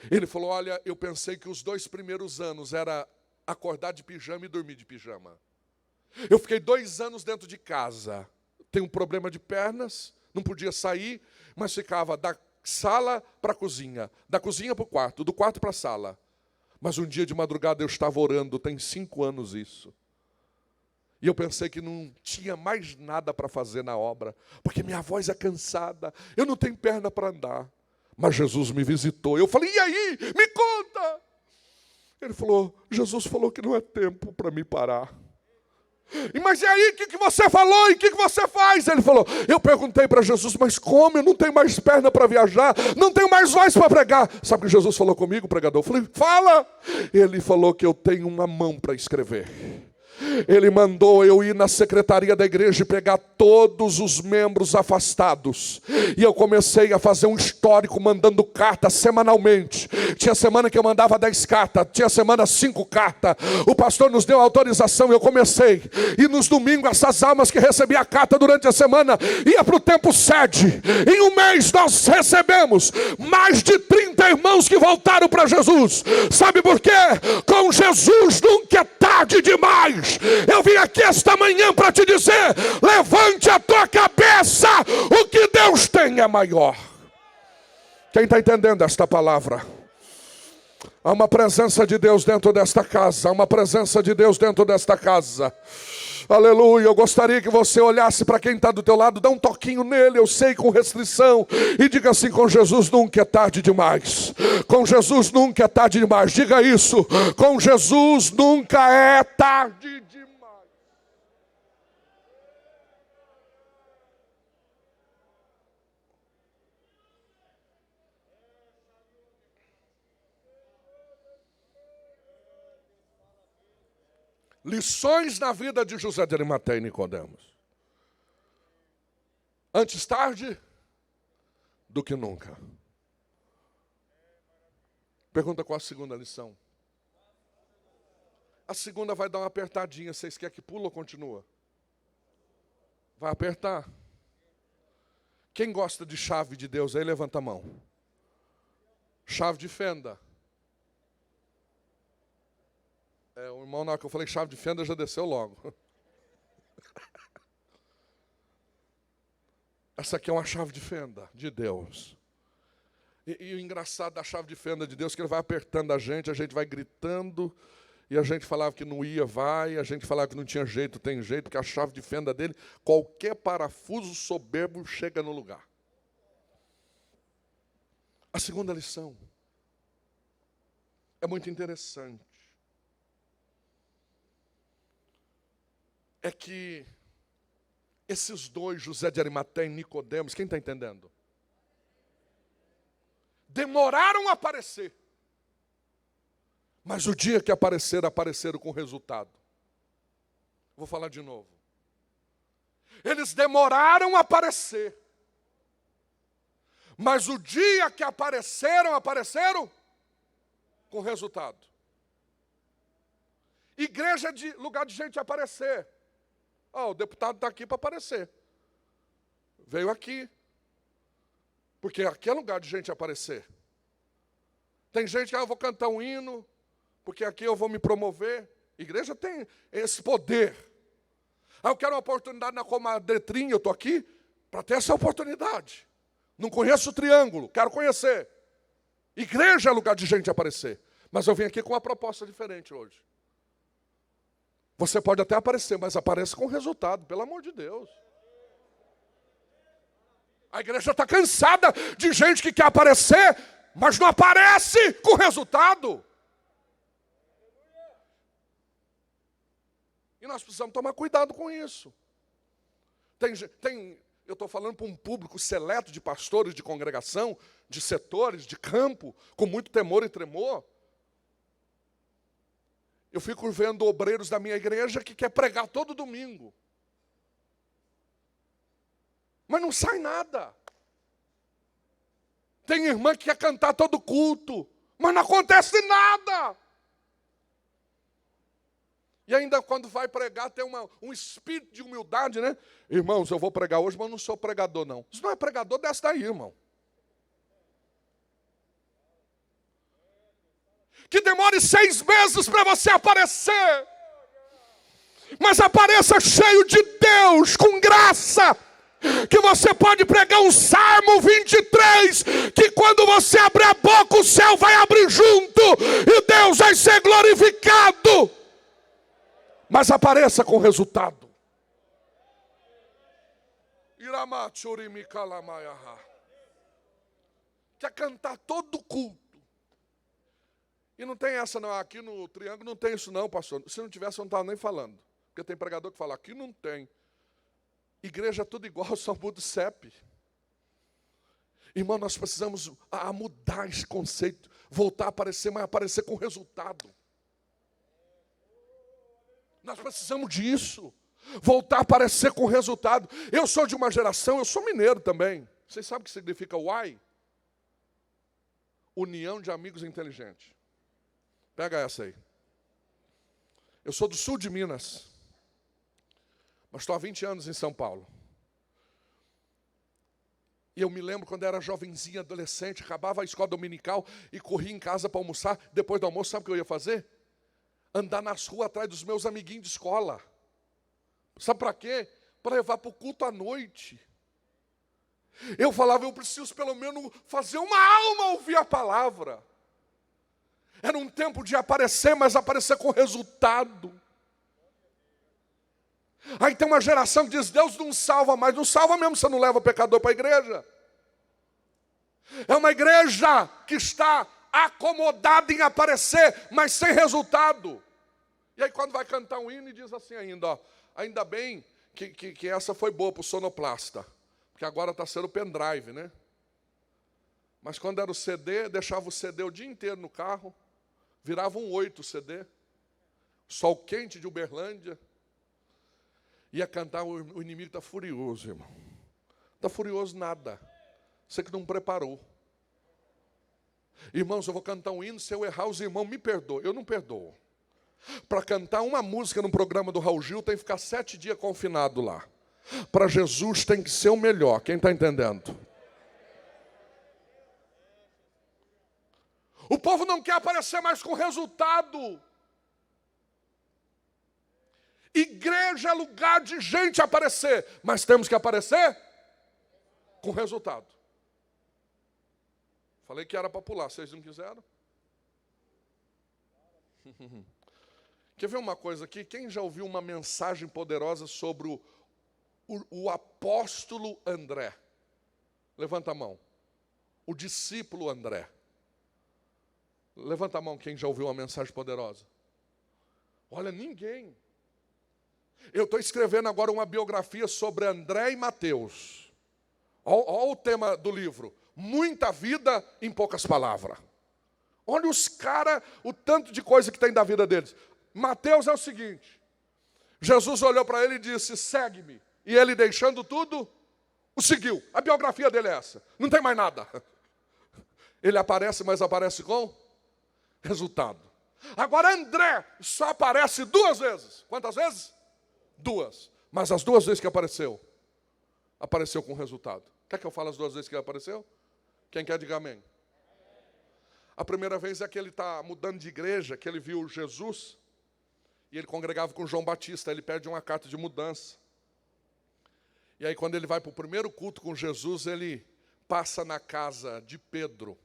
Ele falou: olha, eu pensei que os 2 primeiros anos era acordar de pijama e dormir de pijama. Eu fiquei 2 anos dentro de casa. Tenho um problema de pernas, não podia sair, mas ficava da sala para a cozinha, da cozinha para o quarto, do quarto para a sala. Mas um dia de madrugada eu estava orando, tem 5 anos isso. E eu pensei que não tinha mais nada para fazer na obra, porque minha voz é cansada, eu não tenho perna para andar. Mas Jesus me visitou, eu falei: e aí? Me conta! Ele falou: Jesus falou que não é tempo para me parar. Mas e aí, o que você falou e o que você faz? Ele falou: eu perguntei para Jesus, mas como? Eu não tenho mais perna para viajar, não tenho mais voz para pregar. Sabe o que Jesus falou comigo, pregador? Eu falei: fala. Ele falou que eu tenho uma mão para escrever. Ele mandou eu ir na secretaria da igreja e pegar todos os membros afastados. E eu comecei a fazer um histórico, mandando cartas semanalmente. Tinha semana que eu mandava 10 cartas, tinha semana 5 cartas. O pastor nos deu autorização e eu comecei. E nos domingos, essas almas que recebiam a carta durante a semana, ia para o tempo sede. Em um mês nós recebemos mais de 30 irmãos que voltaram para Jesus. Sabe por quê? Com Jesus nunca é tarde demais. Eu vim aqui esta manhã para te dizer: levante a tua cabeça, o que Deus tem é maior. Quem está entendendo esta palavra? Há uma presença de Deus dentro desta casa, há uma presença de Deus dentro desta casa. Aleluia, eu gostaria que você olhasse para quem está do teu lado, dá um toquinho nele, eu sei, com restrição, e diga assim: com Jesus nunca é tarde demais. Com Jesus nunca é tarde demais. Diga isso: com Jesus nunca é tarde demais. Lições na vida de José de Arimateia e Nicodemos. Antes tarde do que nunca. Pergunta: qual a segunda lição? A segunda vai dar uma apertadinha. Vocês querem que pula ou continua? Vai apertar. Quem gosta de chave de Deus aí, levanta a mão. Chave de fenda. O irmão, na hora que eu falei chave de fenda, já desceu logo. Essa aqui é uma chave de fenda de Deus. E o engraçado da chave de fenda de Deus é que ele vai apertando a gente vai gritando, e a gente falava que não ia, vai, a gente falava que não tinha jeito, tem jeito, porque a chave de fenda dele, qualquer parafuso soberbo chega no lugar. A segunda lição é muito interessante. É que esses dois, José de Arimateia e Nicodemos, quem está entendendo? Demoraram a aparecer. Mas o dia que apareceram, apareceram com resultado. Vou falar de novo. Eles demoraram a aparecer. Mas o dia que apareceram, apareceram com resultado. Igreja é de lugar de gente aparecer. O deputado está aqui para aparecer. Veio aqui. Porque aqui é lugar de gente aparecer. Tem gente que eu vou cantar um hino, porque aqui eu vou me promover. Igreja tem esse poder. Eu quero uma oportunidade na comadretrinha, eu estou aqui para ter essa oportunidade. Não conheço o triângulo, quero conhecer. Igreja é lugar de gente aparecer. Mas eu vim aqui com uma proposta diferente hoje. Você pode até aparecer, mas apareça com resultado, pelo amor de Deus. A igreja está cansada de gente que quer aparecer, mas não aparece com resultado. E nós precisamos tomar cuidado com isso. Eu estou falando para um público seleto de pastores, de congregação, de setores, de campo, com muito temor e tremor. Eu fico vendo obreiros da minha igreja que quer pregar todo domingo. Mas não sai nada. Tem irmã que quer cantar todo culto, mas não acontece nada. E ainda quando vai pregar tem um espírito de humildade, né? Irmãos, eu vou pregar hoje, mas não sou pregador não. Se não é pregador, desce daí, irmão. Que demore 6 meses para você aparecer. Mas apareça cheio de Deus, com graça. Que você pode pregar um Salmo 23, que quando você abrir a boca, o céu vai abrir junto, e Deus vai ser glorificado. Mas apareça com resultado. Quer cantar todo culto. E não tem essa não, aqui no Triângulo não tem isso não, pastor. Se não tivesse, eu não estava nem falando. Porque tem pregador que fala, aqui não tem. Igreja é tudo igual, só muda o CEP. Irmão, nós precisamos mudar esse conceito. Voltar a aparecer, mas aparecer com resultado. Nós precisamos disso. Voltar a aparecer com resultado. Eu sou de uma geração, eu sou mineiro também. Vocês sabem o que significa UAI? União de Amigos Inteligentes. Pega essa aí. Eu sou do sul de Minas. Mas estou há 20 anos em São Paulo. E eu me lembro quando eu era jovenzinho, adolescente, acabava a escola dominical e corria em casa para almoçar. Depois do almoço, sabe o que eu ia fazer? Andar nas ruas atrás dos meus amiguinhos de escola. Sabe para quê? Para levar para o culto à noite. Eu falava, eu preciso pelo menos fazer uma alma ouvir a palavra. Era um tempo de aparecer, mas aparecer com resultado. Aí tem uma geração que diz, Deus não salva mais. Não salva mesmo, você não leva o pecador para a igreja. É uma igreja que está acomodada em aparecer, mas sem resultado. E aí quando vai cantar um hino, diz assim ainda, ainda bem que essa foi boa para o sonoplasta. Porque agora está sendo o pendrive, né? Mas quando era o CD, deixava o CD o dia inteiro no carro, virava um 8 CD, sol quente de Uberlândia, ia cantar, o inimigo está furioso, irmão. Está furioso nada, você que não preparou. Irmãos, eu vou cantar um hino, se eu errar, os irmãos me perdoam. Eu não perdoo. Para cantar uma música no programa do Raul Gil, tem que ficar 7 dias confinado lá. Para Jesus tem que ser o melhor. Quem está entendendo? O povo não quer aparecer mais com resultado. Igreja é lugar de gente aparecer, mas temos que aparecer com resultado. Falei que era para pular, vocês não quiseram? Quer ver uma coisa aqui? Quem já ouviu uma mensagem poderosa sobre o apóstolo André? Levanta a mão. O discípulo André. Levanta a mão quem já ouviu uma mensagem poderosa. Olha, ninguém. Eu estou escrevendo agora uma biografia sobre André e Mateus. Olha o tema do livro. Muita vida em poucas palavras. Olha os caras, o tanto de coisa que tem da vida deles. Mateus é o seguinte. Jesus olhou para ele e disse, segue-me. E ele, deixando tudo, o seguiu. A biografia dele é essa. Não tem mais nada. Ele aparece, mas aparece com resultado. Agora André só aparece 2 vezes. Quantas vezes? 2. Mas as 2 vezes que apareceu, apareceu com resultado. Quer que eu fale as 2 vezes que ele apareceu? Quem quer, diga amém. A primeira vez é que ele está mudando de igreja, que ele viu Jesus, e ele congregava com João Batista, ele pede uma carta de mudança. E aí quando ele vai para o primeiro culto com Jesus, ele passa na casa de Pedro,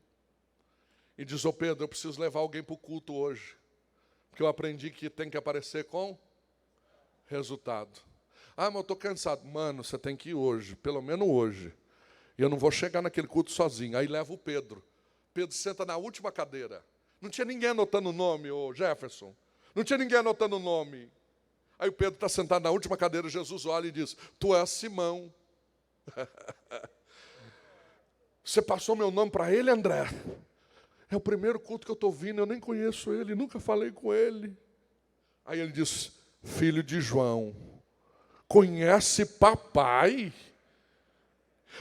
e diz, ô Pedro, eu preciso levar alguém para o culto hoje, porque eu aprendi que tem que aparecer com resultado. Ah, mas eu estou cansado. Mano, você tem que ir hoje, pelo menos hoje. E eu não vou chegar naquele culto sozinho. Aí leva o Pedro. Pedro senta na última cadeira. Não tinha ninguém anotando o nome, ô Jefferson. Não tinha ninguém anotando o nome. Aí o Pedro está sentado na última cadeira, Jesus olha e diz, tu és Simão. Você passou meu nome para ele, André? É o primeiro culto que eu estou vindo, eu nem conheço ele, nunca falei com ele. Aí ele diz, filho de João, conhece papai?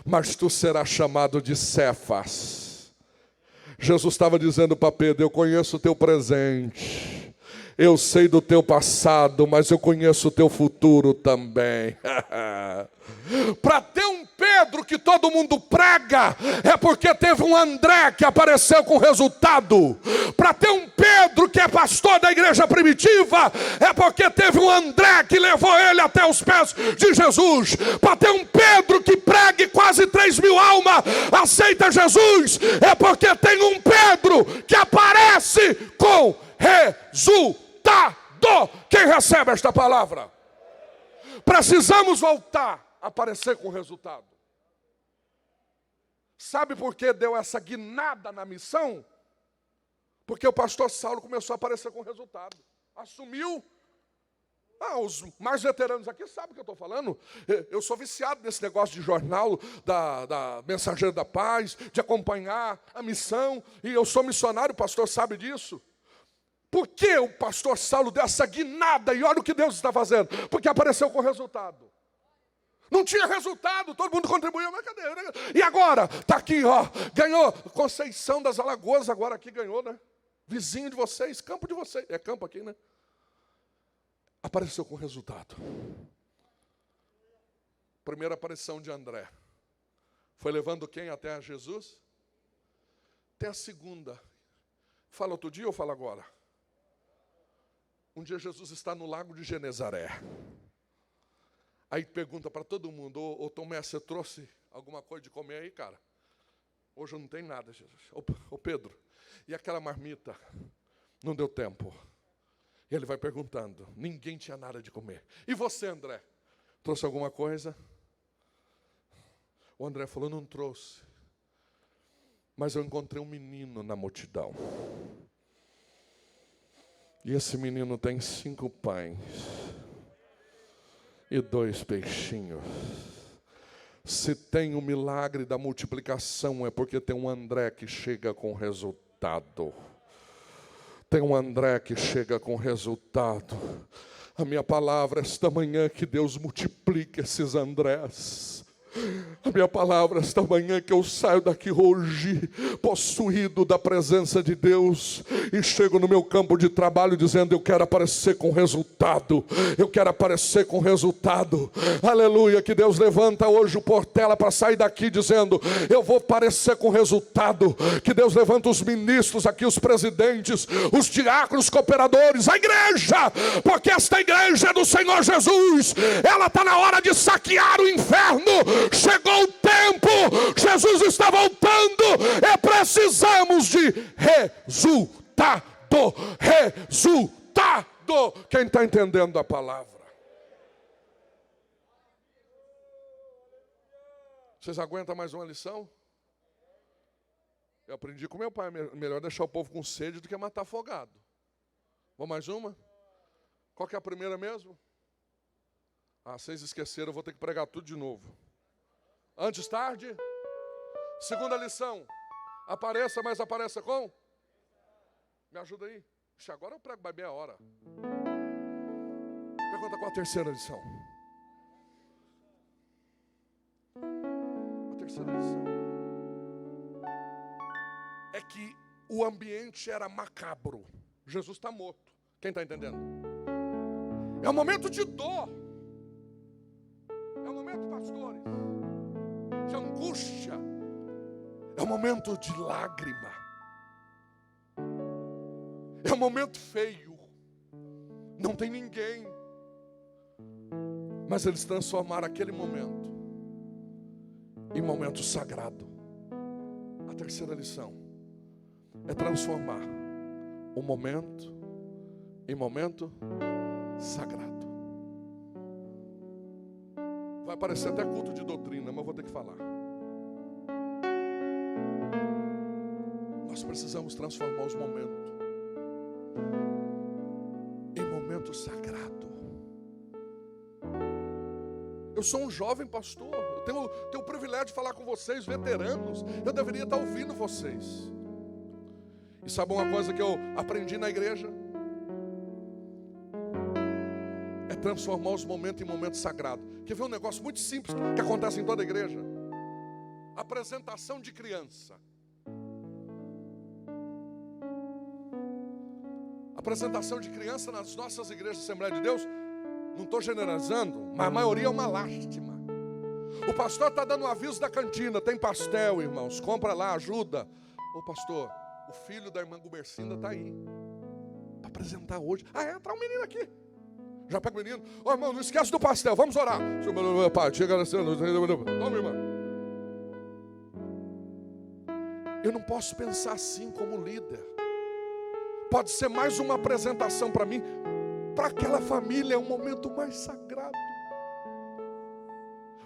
Mas tu serás chamado de Cefas. Jesus estava dizendo para Pedro, eu conheço o teu presente, eu sei do teu passado, mas eu conheço o teu futuro também. Para ter um Pedro que todo mundo prega, é porque teve um André que apareceu com resultado. Para ter um Pedro que é pastor da igreja primitiva, é porque teve um André que levou ele até os pés de Jesus. Para ter um Pedro que pregue quase 3.000 almas, aceita Jesus, é porque tem um Pedro que aparece com resultado. Quem recebe esta palavra? Precisamos voltar a aparecer com resultado. Sabe por que deu essa guinada na missão? Porque o pastor Saulo começou a aparecer com resultado. Assumiu. Os mais veteranos aqui sabem o que eu estou falando. Eu sou viciado nesse negócio de jornal, da Mensageira da Paz, de acompanhar a missão. E eu sou missionário, o pastor sabe disso. Por que o pastor Saulo deu essa guinada? E olha o que Deus está fazendo. Porque apareceu com resultado. Não tinha resultado, todo mundo contribuiu, mas cadê? E agora? Está aqui, ó, ganhou. Conceição das Alagoas agora aqui ganhou, né? Vizinho de vocês, campo de vocês. É campo aqui, né? Apareceu com resultado. Primeira aparição de André. Foi levando quem até a Jesus? Até a segunda. Fala outro dia ou fala agora? Um dia Jesus está no lago de Genezaré. Aí pergunta para todo mundo, ô Tomé, você trouxe alguma coisa de comer aí, cara? Hoje eu não tenho nada, Jesus. Ô Pedro, e aquela marmita? Não deu tempo. E ele vai perguntando, ninguém tinha nada de comer. E você, André? Trouxe alguma coisa? O André falou, não trouxe. Mas eu encontrei um menino na multidão. E esse menino tem 5 pães e 2 peixinhos. Se tem o milagre da multiplicação, é porque tem um André que chega com resultado. Tem um André que chega com resultado. A minha palavra esta manhã é que Deus multiplique esses Andrés. A minha palavra esta manhã é que eu saio daqui hoje possuído da presença de Deus e chego no meu campo de trabalho dizendo: eu quero aparecer com resultado, eu quero aparecer com resultado. Aleluia, que Deus levanta hoje o Portela para sair daqui dizendo: eu vou aparecer com resultado. Que Deus levanta os ministros aqui, os presidentes, os diáconos, cooperadores, a igreja, porque esta igreja é do Senhor Jesus, ela está na hora de saquear o inferno. Chegou o tempo, Jesus está voltando, e precisamos de resultado. Quem está entendendo a palavra? Vocês aguentam mais uma lição? Eu aprendi com meu pai, melhor deixar o povo com sede do que matar afogado. Vamos mais uma? Qual que é a primeira mesmo? Vocês esqueceram, eu vou ter que pregar tudo de novo. Antes tarde. Segunda lição. Apareça, mas apareça com? Me ajuda aí. Agora eu prego mais meia hora. Pergunta qual a terceira lição. A terceira lição é que o ambiente era macabro. Jesus está morto. Quem está entendendo? É um momento de dor. É um momento, pastores, de angústia. É um momento de lágrima. É um momento feio. Não tem ninguém. Mas eles transformaram aquele momento em momento sagrado. A terceira lição é transformar o momento em momento sagrado. Vai parecer até culto de doutrina, mas eu vou ter que falar. Nós precisamos transformar os momentos em momento sagrado. Eu sou um jovem pastor, eu tenho o privilégio de falar com vocês, veteranos. Eu deveria estar ouvindo vocês. E sabe uma coisa que eu aprendi na igreja? É transformar os momentos em momentos sagrados. Quer ver um negócio muito simples que acontece em toda a igreja? Apresentação de criança. Apresentação de criança nas nossas igrejas de Assembleia de Deus, não estou generalizando, mas a maioria é uma lástima. O pastor está dando um aviso da cantina, tem pastel, irmãos, compra lá, ajuda. Ô pastor, o filho da irmã Gumercinda está aí, para apresentar hoje. Entra um menino aqui. Já pega o menino. Ô irmão, não esquece do pastel, vamos orar. Pai, chega na cena. Toma, irmão. Eu não posso pensar assim como líder. Pode ser mais uma apresentação para mim. Para aquela família é um momento mais sagrado.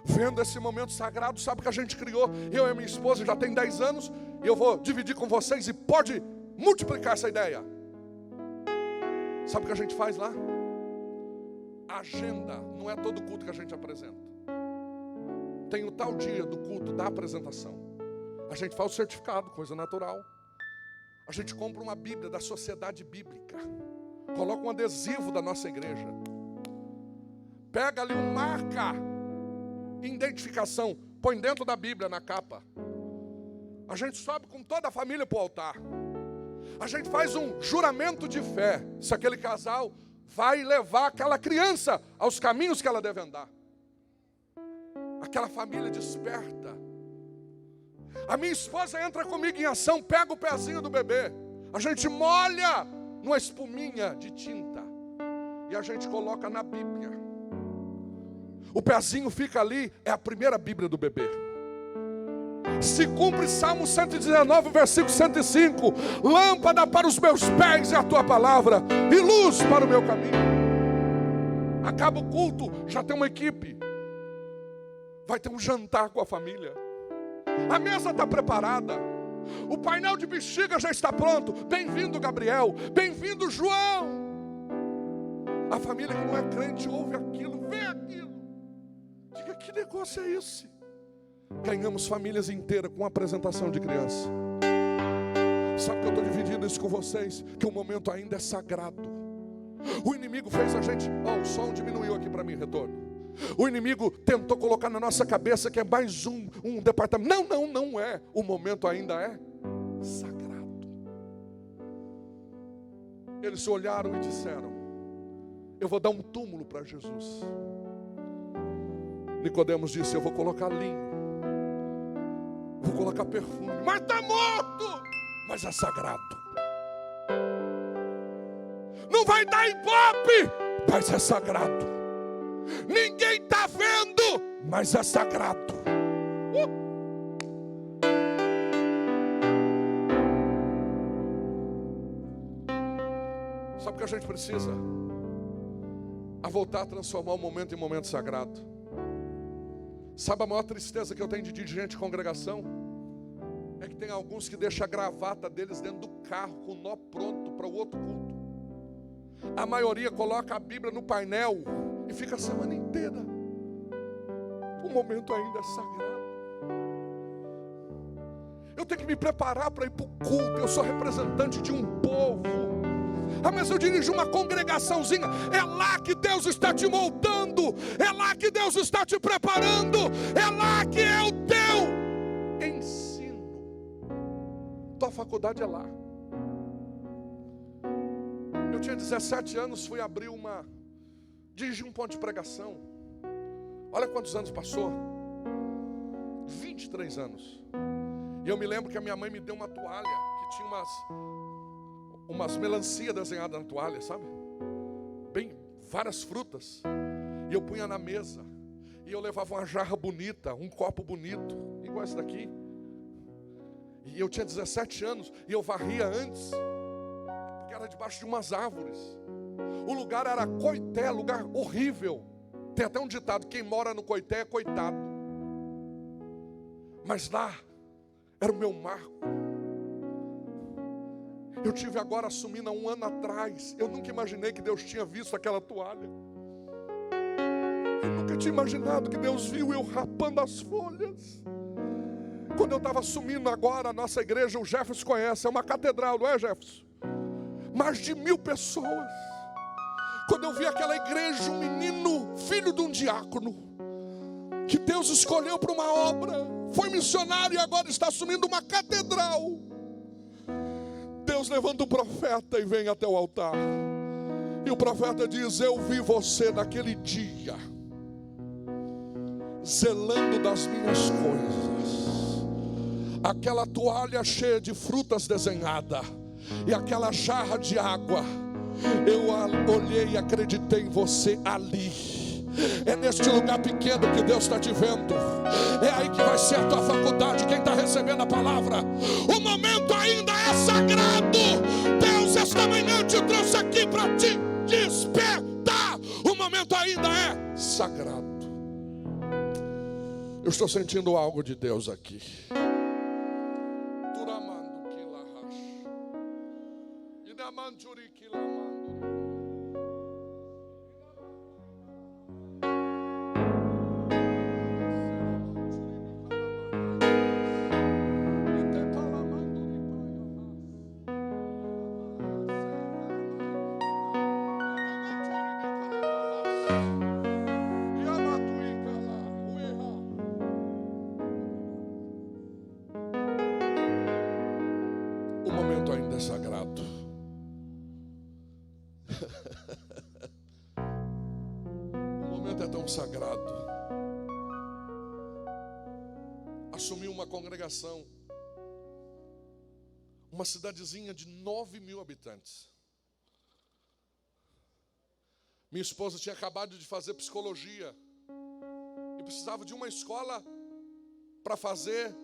Vendo esse momento sagrado, sabe que a gente criou? Eu e minha esposa já tem 10 anos. E eu vou dividir com vocês e pode multiplicar essa ideia. Sabe o que a gente faz lá? Agenda, não é todo culto que a gente apresenta. Tem o tal dia do culto da apresentação. A gente faz o certificado, coisa natural. A gente compra uma Bíblia da Sociedade Bíblica. Coloca um adesivo da nossa igreja. Pega ali um marca, identificação, põe dentro da Bíblia na capa. A gente sobe com toda a família para o altar. A gente faz um juramento de fé. Se aquele casal vai levar aquela criança aos caminhos que ela deve andar. Aquela família desperta. A minha esposa entra comigo em ação, pega o pezinho do bebê. A gente molha numa espuminha de tinta e a gente coloca na Bíblia. O pezinho fica ali, é a primeira Bíblia do bebê. Se cumpre Salmo 119, versículo 105. Lâmpada para os meus pés é a tua palavra e luz para o meu caminho. Acaba o culto, já tem uma equipe. Vai ter um jantar com a família. A mesa está preparada. O painel de bexiga já está pronto. Bem-vindo, Gabriel. Bem-vindo, João. A família que não é crente ouve aquilo, vê aquilo. Diga, que negócio é esse? Ganhamos famílias inteiras com apresentação de criança. Sabe que eu estou dividindo isso com vocês? Que o momento ainda é sagrado. O inimigo fez a gente... o som diminuiu aqui para mim, retorno. O inimigo tentou colocar na nossa cabeça que é mais um departamento. Não é. O momento ainda é sagrado. Eles olharam e disseram: eu vou dar um túmulo para Jesus. Nicodemos disse: eu vou colocar linho, vou colocar perfume, mas está morto, mas é sagrado. Não vai dar ibope, mas é sagrado. Ninguém está vendo, mas é sagrado. Sabe o que a gente precisa? A voltar a transformar o momento em momento sagrado. Sabe a maior tristeza que eu tenho de dirigente de congregação? É que tem alguns que deixam a gravata deles dentro do carro com o nó pronto para o outro culto. A maioria coloca a Bíblia no painel e fica a semana inteira. O momento ainda é sagrado. Eu tenho que me preparar para ir para o culto. Eu sou representante de um povo. Mas eu dirijo uma congregaçãozinha. É lá que Deus está te moldando. É lá que Deus está te preparando. É lá que é o teu ensino. Tua faculdade é lá. Eu tinha 17 anos, fui abrir dirigi um ponto de pregação. Olha quantos anos passou. 23 anos. E eu me lembro que a minha mãe me deu uma toalha que tinha umas melancia desenhadas na toalha, sabe? Bem, várias frutas. E eu punha na mesa. E eu levava uma jarra bonita, um copo bonito, igual esse daqui. E eu tinha 17 anos e eu varria antes, porque era debaixo de umas árvores. O lugar era coité, lugar horrível. Tem até um ditado: quem mora no coité é coitado. Mas lá era o meu marco. Eu tive agora assumindo há 1 ano atrás. Eu nunca imaginei que Deus tinha visto aquela toalha. Eu nunca tinha imaginado que Deus viu eu rapando as folhas. Quando eu estava assumindo agora a nossa igreja, o Jefferson conhece, é uma catedral, não é, Jefferson? Mais de 1000 pessoas. Quando eu vi aquela igreja, um menino, filho de um diácono, que Deus escolheu para uma obra, foi missionário e agora está assumindo uma catedral. Deus levanta um profeta e vem até o altar. E o profeta diz: eu vi você naquele dia, zelando das minhas coisas. Aquela toalha cheia de frutas desenhada e aquela jarra de água, eu olhei e acreditei em você ali. É neste lugar pequeno que Deus está te vendo. É aí que vai ser a tua faculdade. Quem está recebendo a palavra, o momento ainda é sagrado. Deus esta manhã te trouxe aqui para te despertar. O momento ainda é sagrado. Eu estou sentindo algo de Deus aqui. O momento ainda é sagrado. O momento é tão sagrado. Assumi uma congregação, uma cidadezinha de 9.000 habitantes. Minha esposa tinha acabado de fazer psicologia e precisava de uma escola para fazer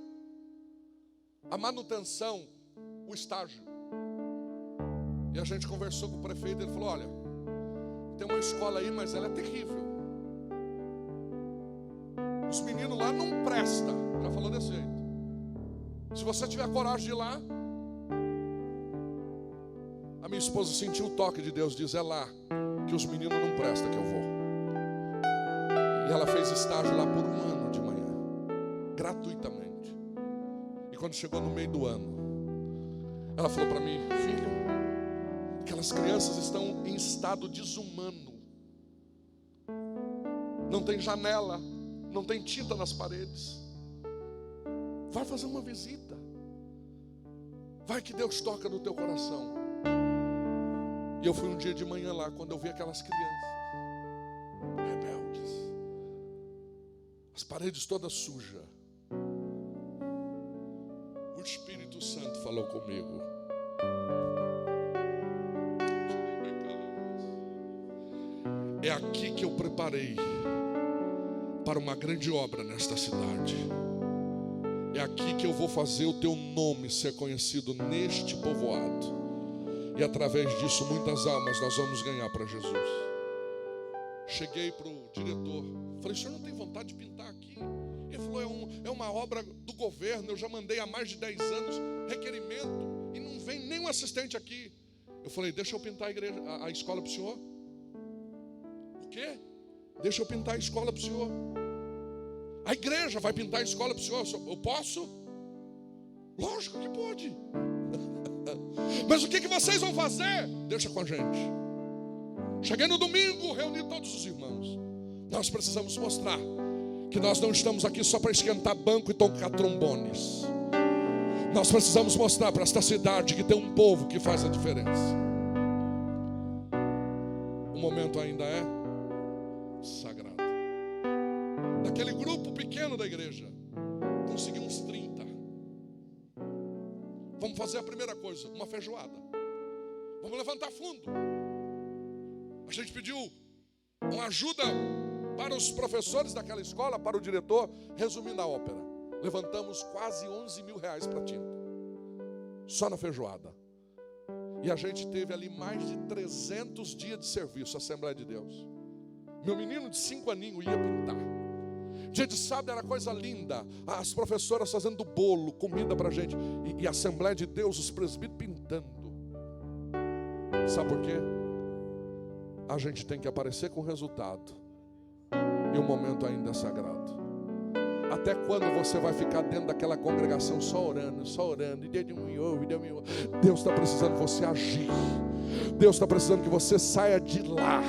a manutenção, o estágio. E a gente conversou com o prefeito. Ele falou: olha, tem uma escola aí, mas ela é terrível. Os meninos lá não prestam. Já falou desse jeito. Se você tiver coragem de ir lá. A minha esposa sentiu o toque de Deus. Diz: é lá que os meninos não prestam que eu vou. E ela fez estágio lá por 1 ano de manhã, gratuitamente. E quando chegou no meio do ano, ela falou para mim: filho, aquelas crianças estão em estado desumano. não tem janela, não tem tinta nas paredes. Vai fazer uma visita. Vai que Deus toca no teu coração. E eu fui um dia de manhã lá, quando eu vi aquelas crianças rebeldes, as paredes todas sujas. O Espírito Santo falou comigo. É aqui que eu preparei para uma grande obra nesta cidade. É aqui que eu vou fazer o teu nome ser conhecido neste povoado. E através disso muitas almas nós vamos ganhar para Jesus. Cheguei para o diretor, falei: o senhor não tem vontade de pintar aqui? Ele falou: é uma obra do governo, eu já mandei há mais de 10 anos requerimento e não vem nenhum assistente aqui. Eu falei: deixa eu pintar a escola para o senhor. O quê? Deixa eu pintar a escola para o senhor. A igreja vai pintar a escola para o senhor. Eu posso? Lógico que pode. Mas o que vocês vão fazer? Deixa com a gente. Cheguei no domingo, reuni todos os irmãos. Nós precisamos mostrar que nós não estamos aqui só para esquentar banco e tocar trombones. Nós precisamos mostrar para esta cidade que tem um povo que faz a diferença. O momento ainda é sagrado. Daquele grupo pequeno da igreja, consegui uns 30. Vamos fazer a primeira coisa, uma feijoada. Vamos levantar fundo. A gente pediu uma ajuda para os professores daquela escola, para o diretor, resumindo a ópera. Levantamos quase 11 mil reais para tinta, só na feijoada. E a gente teve ali mais de 300 dias de serviço, Assembleia de Deus. Meu menino de 5 aninhos ia pintar. Dia de sábado era coisa linda. As professoras fazendo bolo, comida pra gente. E a Assembleia de Deus, os presbíteros pintando. Sabe por quê? A gente tem que aparecer com resultado. E o momento ainda é sagrado. Até quando você vai ficar dentro daquela congregação só orando? E Deus me ouve, Deus me ouve. Deus está precisando você agir. Deus está precisando que você saia de lá.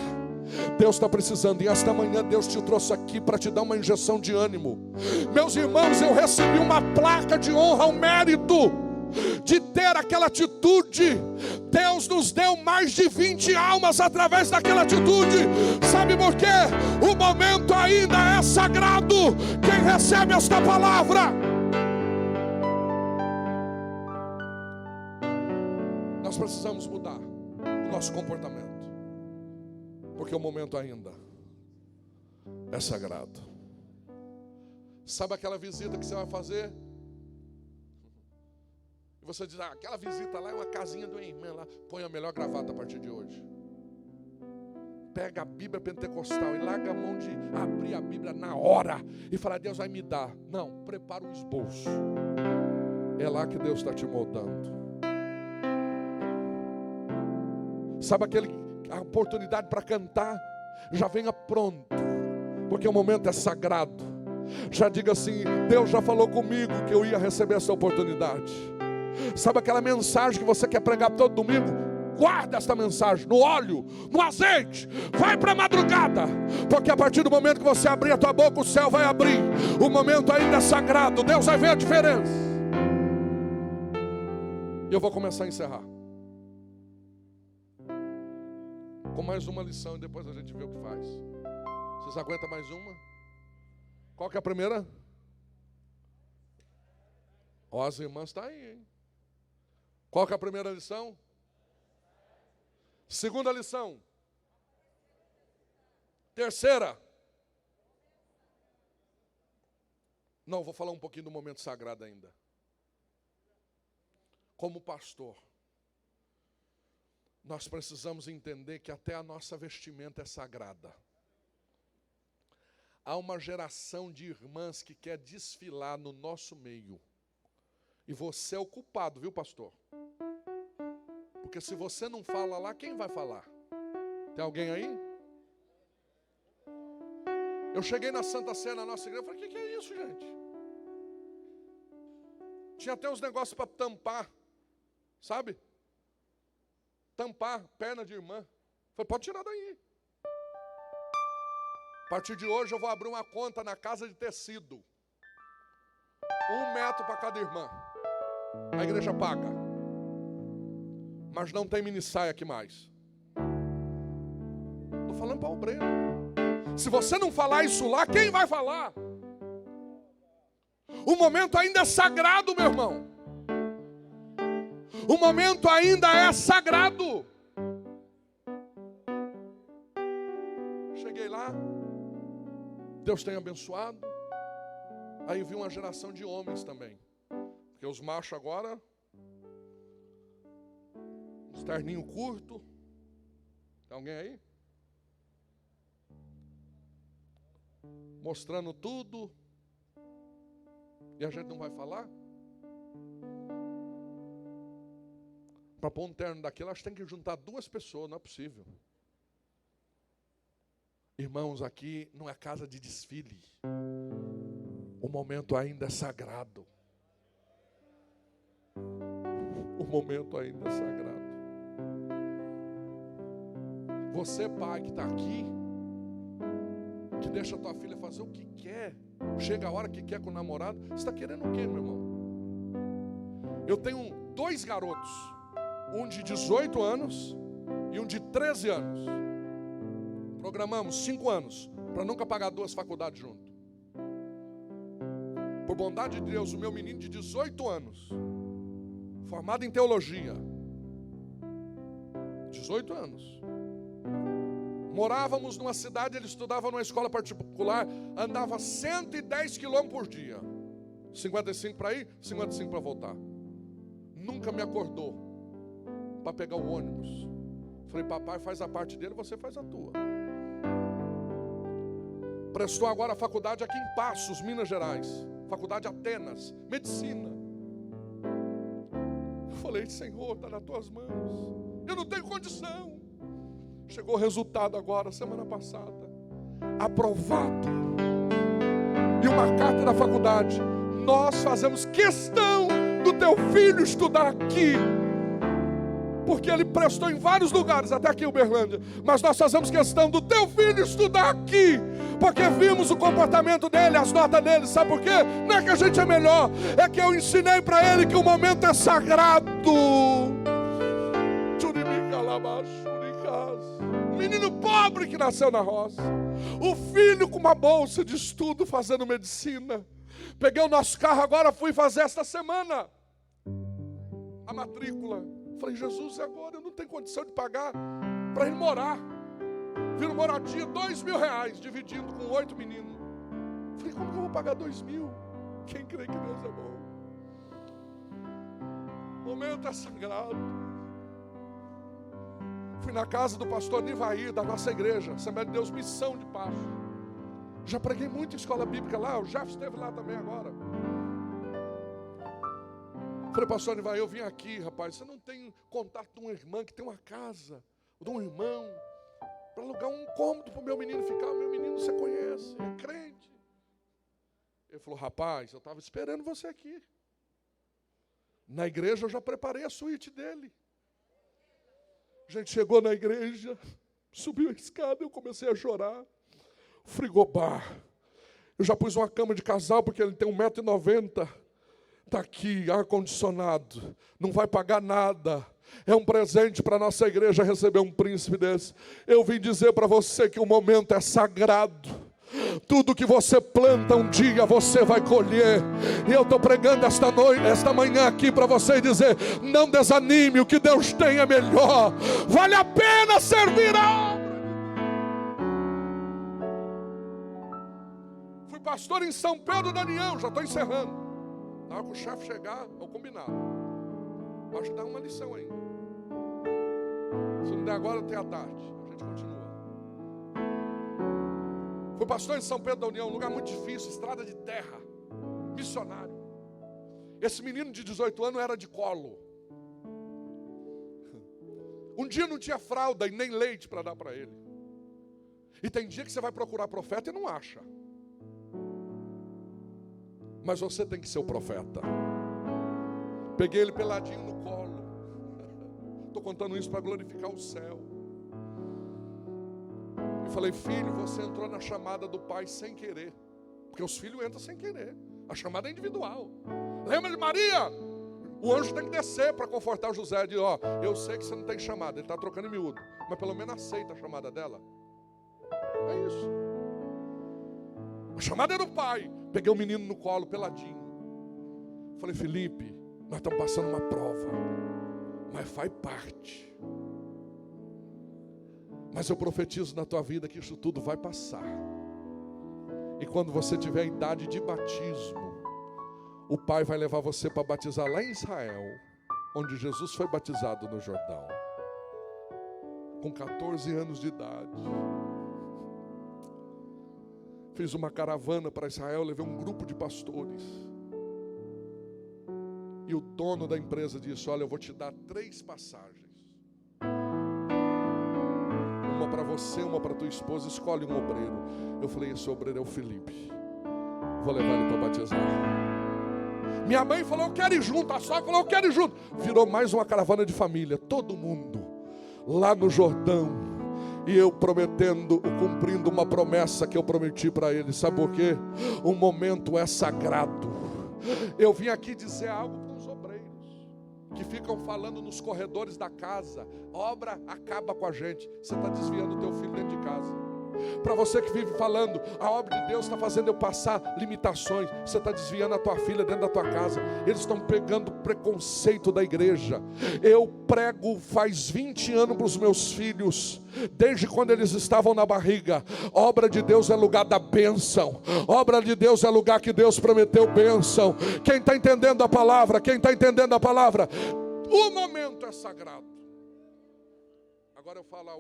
Deus está precisando, e esta manhã Deus te trouxe aqui para te dar uma injeção de ânimo. Meus irmãos, eu recebi uma placa de honra ao mérito de ter aquela atitude. Deus nos deu mais de 20 almas através daquela atitude. Sabe por quê? O momento ainda é sagrado. Quem recebe esta palavra? Nós precisamos mudar o nosso comportamento, porque o momento ainda é sagrado. Sabe aquela visita que você vai fazer? E você diz: aquela visita lá é uma casinha de uma irmã lá. Põe a melhor gravata a partir de hoje. Pega a Bíblia pentecostal e larga a mão de abrir a Bíblia na hora e falar: Deus vai me dar. Não, prepara o esboço. É lá que Deus está te moldando. Sabe a oportunidade para cantar? Já venha pronto, porque o momento é sagrado. Já diga assim: Deus já falou comigo que eu ia receber essa oportunidade. Sabe aquela mensagem que você quer pregar todo domingo? Guarda esta mensagem no óleo, no azeite. Vai para a madrugada, porque a partir do momento que você abrir a tua boca, o céu vai abrir. O momento ainda é sagrado. Deus vai ver a diferença. E eu vou começar a encerrar com mais uma lição, e depois a gente vê o que faz. Vocês aguentam mais uma? Qual que é a primeira? Ó, as irmãs estão aí, hein? Qual que é a primeira lição? Segunda lição. Terceira. Não, vou falar um pouquinho do momento sagrado ainda. Como pastor, nós precisamos entender que até a nossa vestimenta é sagrada. Há uma geração de irmãs que quer desfilar no nosso meio. E você é o culpado, viu, pastor? Porque se você não fala lá, quem vai falar? Tem alguém aí? Eu cheguei na Santa Sé, na nossa igreja, e falei: o que é isso, gente? Tinha até uns negócios para tampar, sabe? Tampar perna de irmã. Falei: pode tirar daí. A partir de hoje eu vou abrir uma conta na Casa de Tecido. 1 metro para cada irmã. A igreja paga. Mas não tem mini-saia aqui mais. Estou falando para o obreiro. Se você não falar isso lá, quem vai falar? O momento ainda é sagrado, meu irmão. O momento ainda é sagrado. Cheguei lá. Deus tem abençoado. Aí vi uma geração de homens também. Porque os machos agora, uns terninho curto. Tem alguém aí? Mostrando tudo. E a gente não vai falar? Para pôr um terno daquilo, acho que tem que juntar 2 pessoas, não é possível. Irmãos, aqui não é casa de desfile. O momento ainda é sagrado. O momento ainda é sagrado. Você, pai, que está aqui, que deixa a tua filha fazer o que quer, chega a hora que quer com o namorado, você está querendo o quê, meu irmão? Eu tenho 2 garotos, um de 18 anos e um de 13 anos. Programamos 5 anos para nunca pagar 2 faculdades junto. Por bondade de Deus, o meu menino de 18 anos, formado em teologia, 18 anos, morávamos numa cidade, ele estudava numa escola particular, andava 110 quilômetros por dia, 55 para ir, 55 para voltar. Nunca me acordou para pegar o ônibus. Falei, papai faz a parte dele, você faz a tua. Prestou agora a faculdade aqui em Passos, Minas Gerais. Faculdade Atenas, medicina. Eu falei, Senhor, está nas tuas mãos. Eu não tenho condição. Chegou o resultado agora, semana passada. Aprovado. E uma carta da faculdade. Nós fazemos questão do teu filho estudar aqui. Porque ele prestou em vários lugares, até aqui em Uberlândia. Mas nós fazemos questão do teu filho estudar aqui. Porque vimos o comportamento dele, as notas dele. Sabe por quê? Não é que a gente é melhor. É que eu ensinei para ele que o momento é sagrado. O menino pobre que nasceu na roça. O filho com uma bolsa de estudo fazendo medicina. Peguei o nosso carro agora, fui fazer esta semana a matrícula. Falei, Jesus, agora eu não tenho condição de pagar para ele morar. Vira moradia, R$2.000, dividindo com 8 meninos. Falei, como que eu vou pagar 2.000? Quem crê que Deus é bom? O momento é sagrado. Fui na casa do pastor Nivair, da nossa igreja, Assembleia de Deus, Missão de Paz. Já preguei muito em escola bíblica lá, o Jeff esteve lá também agora. Falei, pastor Nivair, eu vim aqui, rapaz, você não tem contato de uma irmã que tem uma casa, de um irmão, para alugar um cômodo para o meu menino ficar? O meu menino você conhece, é crente. Ele falou, rapaz, eu estava esperando você aqui. Na igreja eu já preparei a suíte dele. A gente chegou na igreja, subiu a escada, eu comecei a chorar. Frigobar. Eu já pus uma cama de casal, porque ele tem 1,90 m. Está aqui, ar-condicionado. Não vai pagar nada. É um presente para a nossa igreja receber um príncipe desse. Eu vim dizer para você que o momento é sagrado. Tudo que você planta um dia você vai colher. E eu estou pregando esta manhã aqui para você dizer: não desanime, o que Deus tem é melhor. Vale a pena servir a obra. Fui pastor em São Pedro da União, já estou encerrando. Na hora que o chefe chegar, é o combinado. Acho que dá uma lição ainda. Se não der agora, tem a tarde. A gente continua. Fui pastor em São Pedro da União, um lugar muito difícil, estrada de terra, missionário. Esse menino de 18 anos era de colo. Um dia não tinha fralda e nem leite para dar para ele. E tem dia que você vai procurar profeta e não acha. Mas você tem que ser o profeta. Peguei ele peladinho no colo. Estou contando isso para glorificar o céu. E falei: filho, você entrou na chamada do pai sem querer. Porque os filhos entram sem querer. A chamada é individual. Lembra de Maria? O anjo tem que descer para confortar José. Diz: ó, eu sei que você não tem chamada. Ele está trocando em miúdo, mas pelo menos aceita a chamada dela. É isso. A chamada é do pai. Peguei o menino no colo, peladinho. Falei: Felipe, nós estamos passando uma prova, mas faz parte. Mas eu profetizo na tua vida que isso tudo vai passar. E quando você tiver a idade de batismo, o pai vai levar você para batizar lá em Israel, onde Jesus foi batizado no Jordão, com 14 anos de idade. Fiz uma caravana para Israel, levei um grupo de pastores. E o dono da empresa disse: olha, eu vou te dar 3 passagens. Uma para você, uma para tua esposa, escolhe um obreiro. Eu falei: esse obreiro é o Felipe. Vou levar ele para batizar. Minha mãe falou: eu quero ir junto. A sogra falou: eu quero ir junto. Virou mais uma caravana de família. Todo mundo lá no Jordão. E eu prometendo, cumprindo uma promessa que eu prometi para ele. Sabe por quê? O momento é sagrado. Eu vim aqui dizer algo para os obreiros que ficam falando nos corredores da casa: obra acaba com a gente. Você está desviando o teu filho dentro de casa. Para você que vive falando: a obra de Deus está fazendo eu passar limitações, você está desviando a tua filha dentro da tua casa. Eles estão pegando preconceito da igreja. Eu prego faz 20 anos para os meus filhos, desde quando eles estavam na barriga. Obra de Deus é lugar da bênção. Obra de Deus é lugar que Deus prometeu bênção. Quem está entendendo a palavra? Quem está entendendo a palavra? O momento é sagrado. Agora eu falo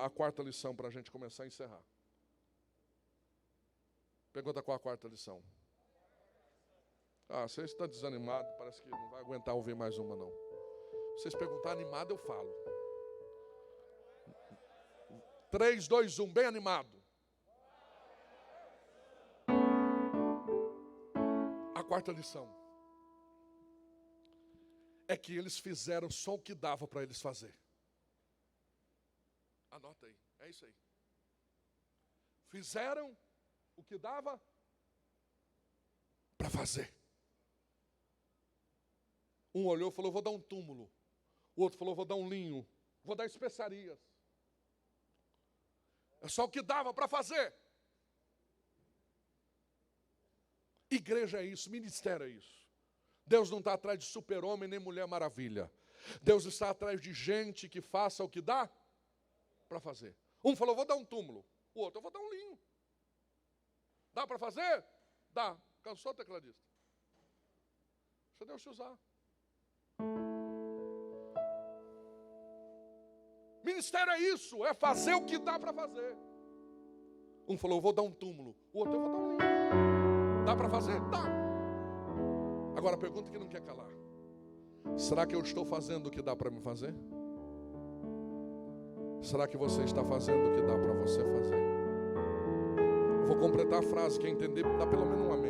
a quarta lição para a gente começar a encerrar. Pergunta: qual a quarta lição? Ah, você está desanimado, parece que não vai aguentar ouvir mais uma não. Se vocês perguntarem animado, eu falo. 3, 2, 1, bem animado. A quarta lição é que eles fizeram só o que dava para eles fazer. Anota aí, é isso aí. Fizeram o que dava para fazer. Um olhou e falou: vou dar um túmulo. O outro falou: vou dar um linho. Vou dar especiarias. É só o que dava para fazer. Igreja é isso, ministério é isso. Deus não está atrás de super-homem nem mulher maravilha. Deus está atrás de gente que faça o que dá para fazer. Um falou: vou dar um túmulo. O outro: eu vou dar um linho. Dá para fazer? Dá. Cansou o tecladista? Deixa Deus te usar. Ministério é isso, é fazer o que dá para fazer. Um falou: eu vou dar um túmulo. O outro: eu vou dar um linho. Dá para fazer? Dá. Agora a pergunta que não quer calar: será que eu estou fazendo o que dá para me fazer? Será que você está fazendo o que dá para você fazer? Eu vou completar a frase, quem entender dá pelo menos um amém.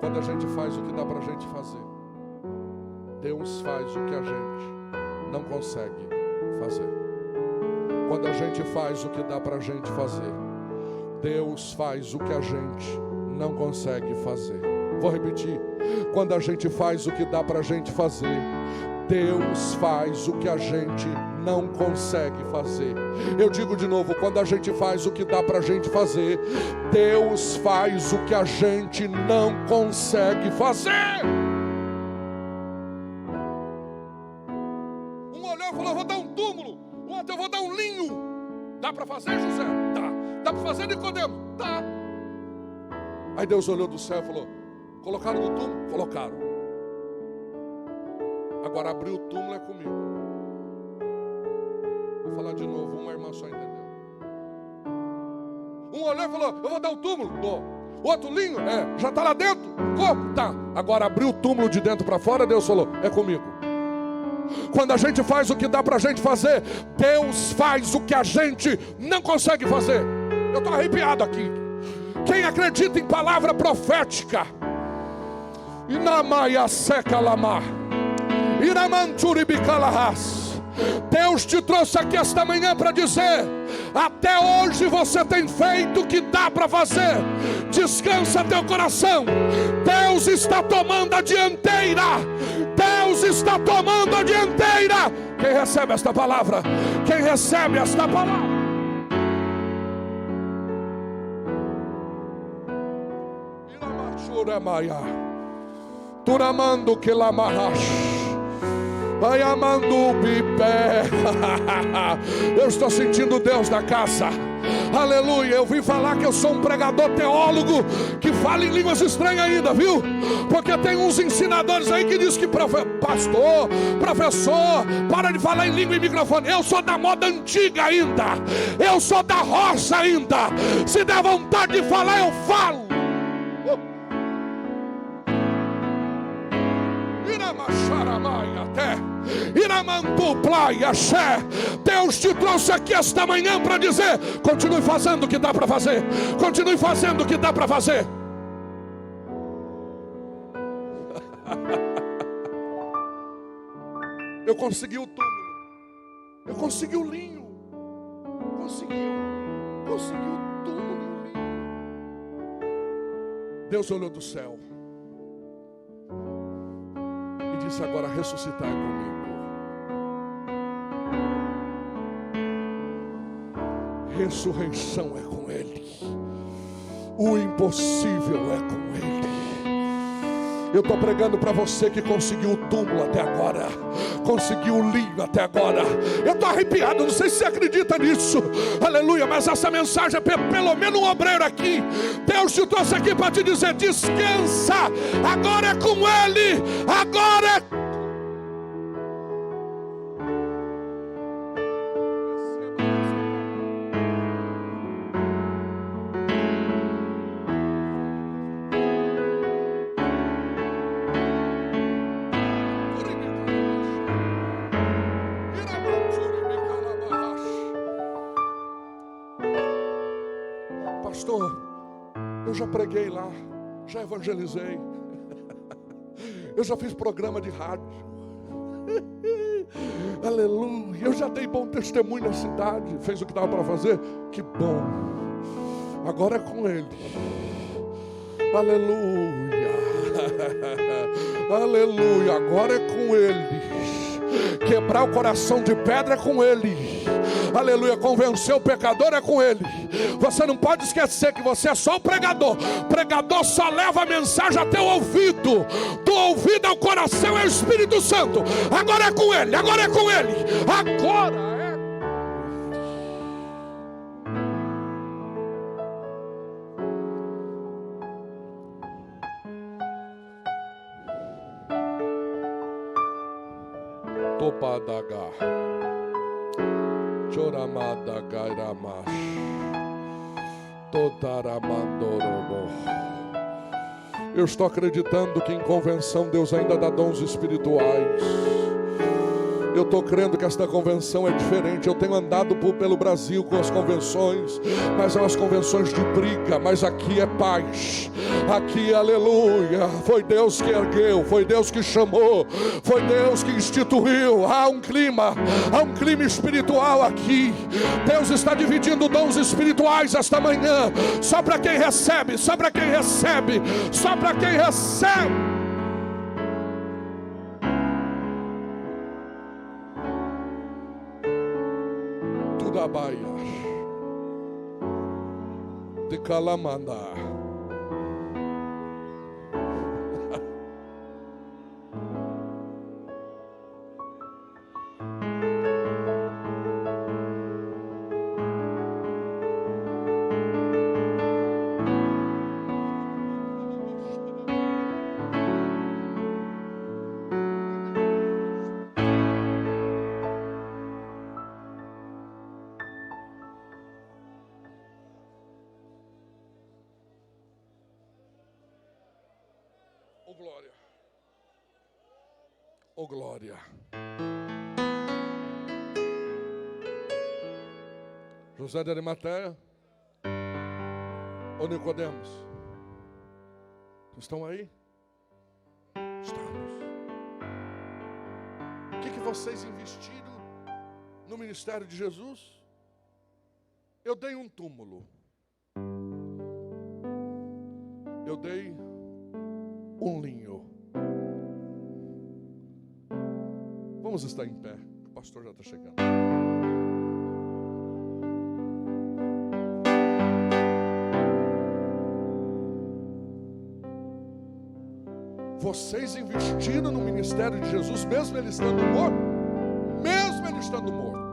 Quando a gente faz o que dá para a gente fazer, Deus faz o que a gente não consegue fazer. Quando a gente faz o que dá para a gente fazer, Deus faz o que a gente não consegue fazer. Vou repetir: quando a gente faz o que dá para a gente fazer, Deus faz o que a gente não consegue fazer. Eu digo de novo: quando a gente faz o que dá para a gente fazer, Deus faz o que a gente não consegue fazer. Um olhou e falou: eu vou dar um túmulo. O outro: eu vou dar um linho. Dá para fazer, José? Dá. Dá para fazer, Nicodemo? Dá. Aí Deus olhou do céu e falou: colocaram no túmulo? Colocaram. Agora abrir o túmulo é comigo. Vou falar de novo, uma irmã só entendeu. Um olhou e falou: eu vou dar o túmulo. Dou. O outro: linho? É. Já está lá dentro? Como? Tá. Agora abriu o túmulo de dentro para fora. Deus falou: é comigo. Quando a gente faz o que dá para a gente fazer, Deus faz o que a gente não consegue fazer. Eu estou arrepiado aqui. Quem acredita em palavra profética? Inamaya seca lamar. Iramanturibikalahas. Deus te trouxe aqui esta manhã para dizer: até hoje você tem feito o que dá para fazer. Descansa teu coração. Deus está tomando a dianteira. Deus está tomando a dianteira. Quem recebe esta palavra? Quem recebe esta palavra? Turamando que lamahash. Vai amando o bipé. Eu estou sentindo Deus na casa. Aleluia. Eu vim falar que eu sou um pregador teólogo que fala em línguas estranhas ainda, viu? Porque tem uns ensinadores aí que diz que pastor, professor, para de falar em língua e microfone. Eu sou da moda antiga ainda. Eu sou da roça ainda. Se der vontade de falar, eu falo. Deus te trouxe aqui esta manhã para dizer: continue fazendo o que dá para fazer. Continue fazendo o que dá para fazer. Eu consegui o túmulo. Eu consegui o linho. Consegui o túmulo e o linho. Deus olhou do céu e disse: agora ressuscitar comigo. Ressurreição é com Ele. O impossível é com Ele. Eu estou pregando para você que conseguiu o túmulo até agora, conseguiu o linho até agora. Eu estou arrepiado, não sei se você acredita nisso. Aleluia, mas essa mensagem é pelo menos um obreiro aqui. Deus te trouxe aqui para te dizer: descansa, agora é com Ele. Agora é eu já preguei lá, já evangelizei, eu já fiz programa de rádio, aleluia, eu já dei bom testemunho na cidade, fez o que dava para fazer, que bom, agora é com Ele, aleluia, aleluia, agora é com Ele, quebrar o coração de pedra é com Ele, aleluia, convencer o pecador é com Ele. Você não pode esquecer que você é só o pregador. O pregador só leva a mensagem até o ouvido. Do ouvido ao coração é o Espírito Santo. Agora é com Ele, agora é com Ele. Agora é. Topadaga Choramada Gairamash Totaramandorobo. Eu estou acreditando que em convenção Deus ainda dá dons espirituais. Eu estou crendo que esta convenção é diferente. Eu tenho andado pelo Brasil com as convenções, mas são as convenções de briga. Mas aqui é paz. Aqui, aleluia, foi Deus que ergueu, foi Deus que chamou, foi Deus que instituiu. Há um clima espiritual aqui. Deus está dividindo dons espirituais esta manhã. Só para quem recebe, só para quem recebe, só para quem recebe. Da Baia de Calamanda. Oh glória, oh glória. José de Arimateia ou Nicodemos? Estão aí? Estamos. O que vocês investiram no ministério de Jesus, eu dei um túmulo. Eu dei um linho. Vamos estar em pé, o pastor já está chegando. Vocês investiram no ministério de Jesus, mesmo ele estando morto? Mesmo ele estando morto.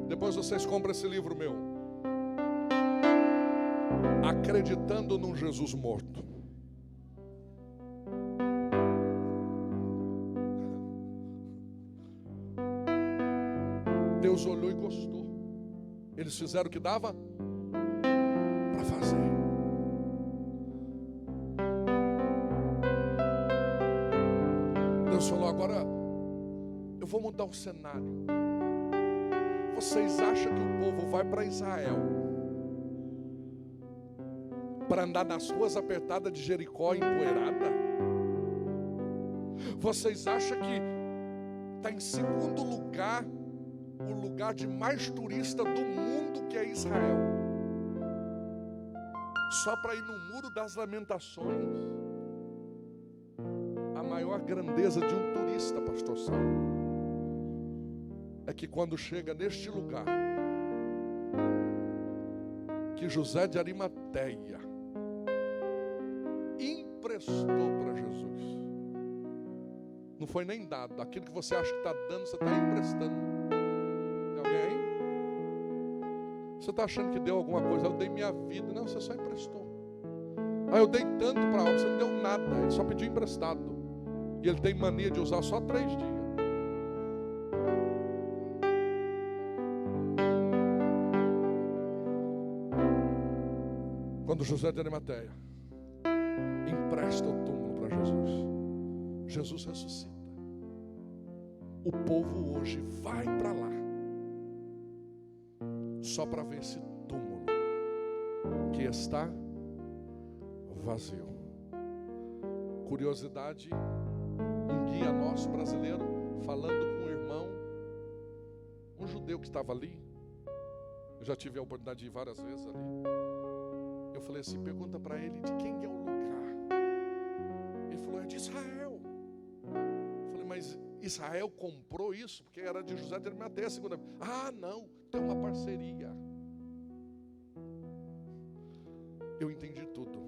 Depois vocês compram esse livro meu, Acreditando num Jesus Morto. Deus olhou e gostou. Eles fizeram o que dava para fazer. Deus falou: agora eu vou mudar o cenário. Vocês acham que o povo vai para Israel para andar nas ruas apertadas de Jericó empoeirada? Vocês acham que está em segundo lugar o lugar de mais turista do mundo, que é Israel, só para ir no Muro das Lamentações? A maior grandeza de um turista, pastor Saulo, é que quando chega neste lugar, que José de Arimateia emprestou para Jesus, não foi nem dado. Aquilo que você acha que está dando, você está emprestando. Tem alguém aí? Você está achando que deu alguma coisa? Eu dei minha vida. Não, você só emprestou. Eu dei tanto para a obra, você não deu nada, ele só pediu emprestado. E ele tem mania de usar só 3 dias. Quando José de Arimateia empresta o túmulo para Jesus, Jesus ressuscita. O povo hoje vai para lá só para ver esse túmulo que está vazio. Curiosidade, um guia nosso brasileiro falando com um irmão, um judeu que estava ali. Eu já tive a oportunidade de ir várias vezes ali. Eu falei assim: pergunta para ele de quem é o lugar. Ele falou: é de Israel. Eu falei: mas Israel comprou isso? Porque era de José de Arimateia a segunda vez. Ah, não, tem uma parceria. Eu entendi tudo.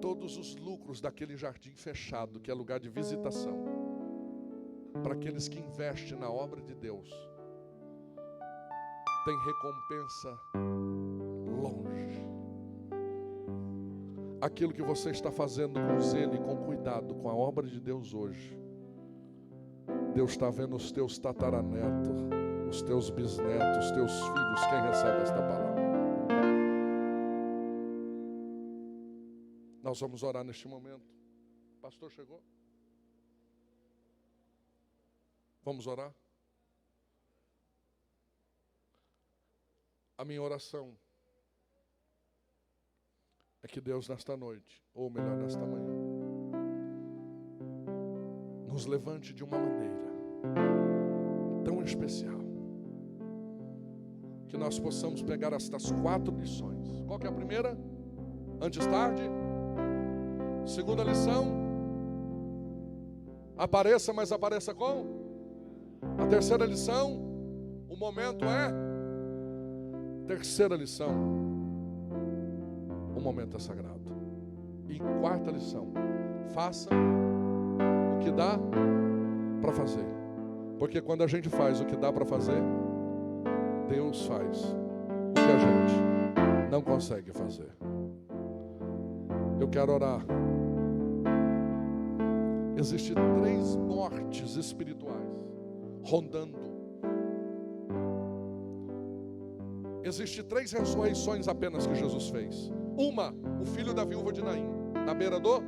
Todos os lucros daquele jardim fechado, que é lugar de visitação, para aqueles que investem na obra de Deus, tem recompensa longe. Aquilo que você está fazendo com zelo e com cuidado com a obra de Deus hoje, Deus está vendo os teus tataranetos, os teus bisnetos, os teus filhos. Quem recebe esta palavra? Nós vamos orar neste momento. Pastor chegou? Vamos orar? A minha oração é que Deus nesta noite, ou melhor nesta manhã, nos levante de uma maneira tão especial, que nós possamos pegar estas 4 lições. Qual que é a primeira? Antes tarde. Segunda lição: apareça, mas apareça com. A terceira lição: o momento é. Terceira lição: o momento é sagrado. E quarta lição: faça o que dá para fazer. Porque quando a gente faz o que dá para fazer, Deus faz o que a gente não consegue fazer. Eu quero orar. Existem 3 mortes espirituais rondando. Existem 3 ressurreições apenas que Jesus fez. Uma, o filho da viúva de Naim, na beira do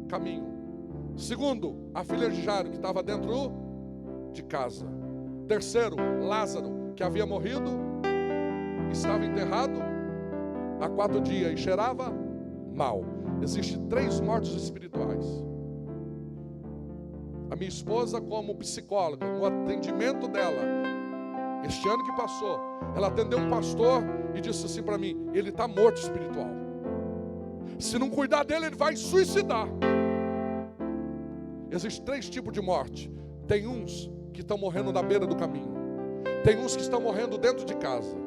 caminho. Segundo, a filha de Jairo, que estava dentro de casa. Terceiro, Lázaro, que havia morrido, estava enterrado há 4 dias e cheirava mal. Existem 3 mortes espirituais. A minha esposa, como psicóloga, no atendimento dela, este ano que passou, ela atendeu um pastor e disse assim para mim: ele está morto espiritual. Se não cuidar dele, ele vai suicidar. Existem 3 tipos de morte. Tem uns que estão morrendo na beira do caminho. Tem uns que estão morrendo dentro de casa.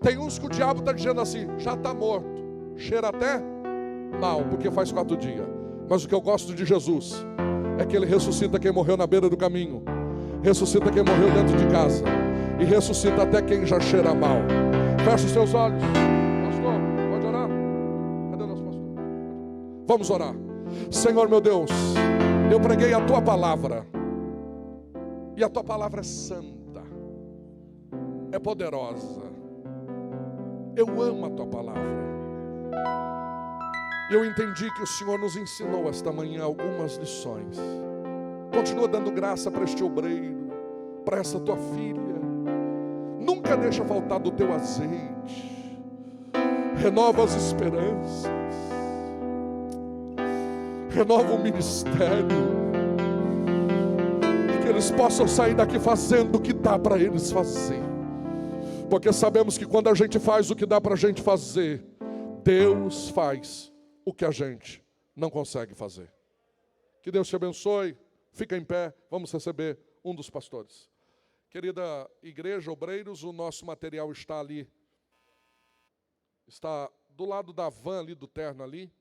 Tem uns que o diabo está dizendo assim: já está morto. Cheira até mal, porque faz 4 dias. Mas o que eu gosto de Jesus é que ele ressuscita quem morreu na beira do caminho, ressuscita quem morreu dentro de casa, e ressuscita até quem já cheira mal. Fecha os seus olhos. Pastor, pode orar? Cadê o nosso pastor? Vamos orar. Senhor meu Deus, eu preguei a tua palavra, e a tua palavra é santa, é poderosa. Eu amo a tua palavra. Eu entendi que o Senhor nos ensinou esta manhã algumas lições. Continua dando graça para este obreiro, para essa tua filha. Nunca deixa faltar do teu azeite. Renova as esperanças. Renova o ministério. E que eles possam sair daqui fazendo o que dá para eles fazer. Porque sabemos que quando a gente faz o que dá para a gente fazer, Deus faz o que a gente não consegue fazer. Que Deus te abençoe. Fica em pé, vamos receber um dos pastores. Querida igreja, obreiros, o nosso material está ali. Está do lado da van ali, do terno ali.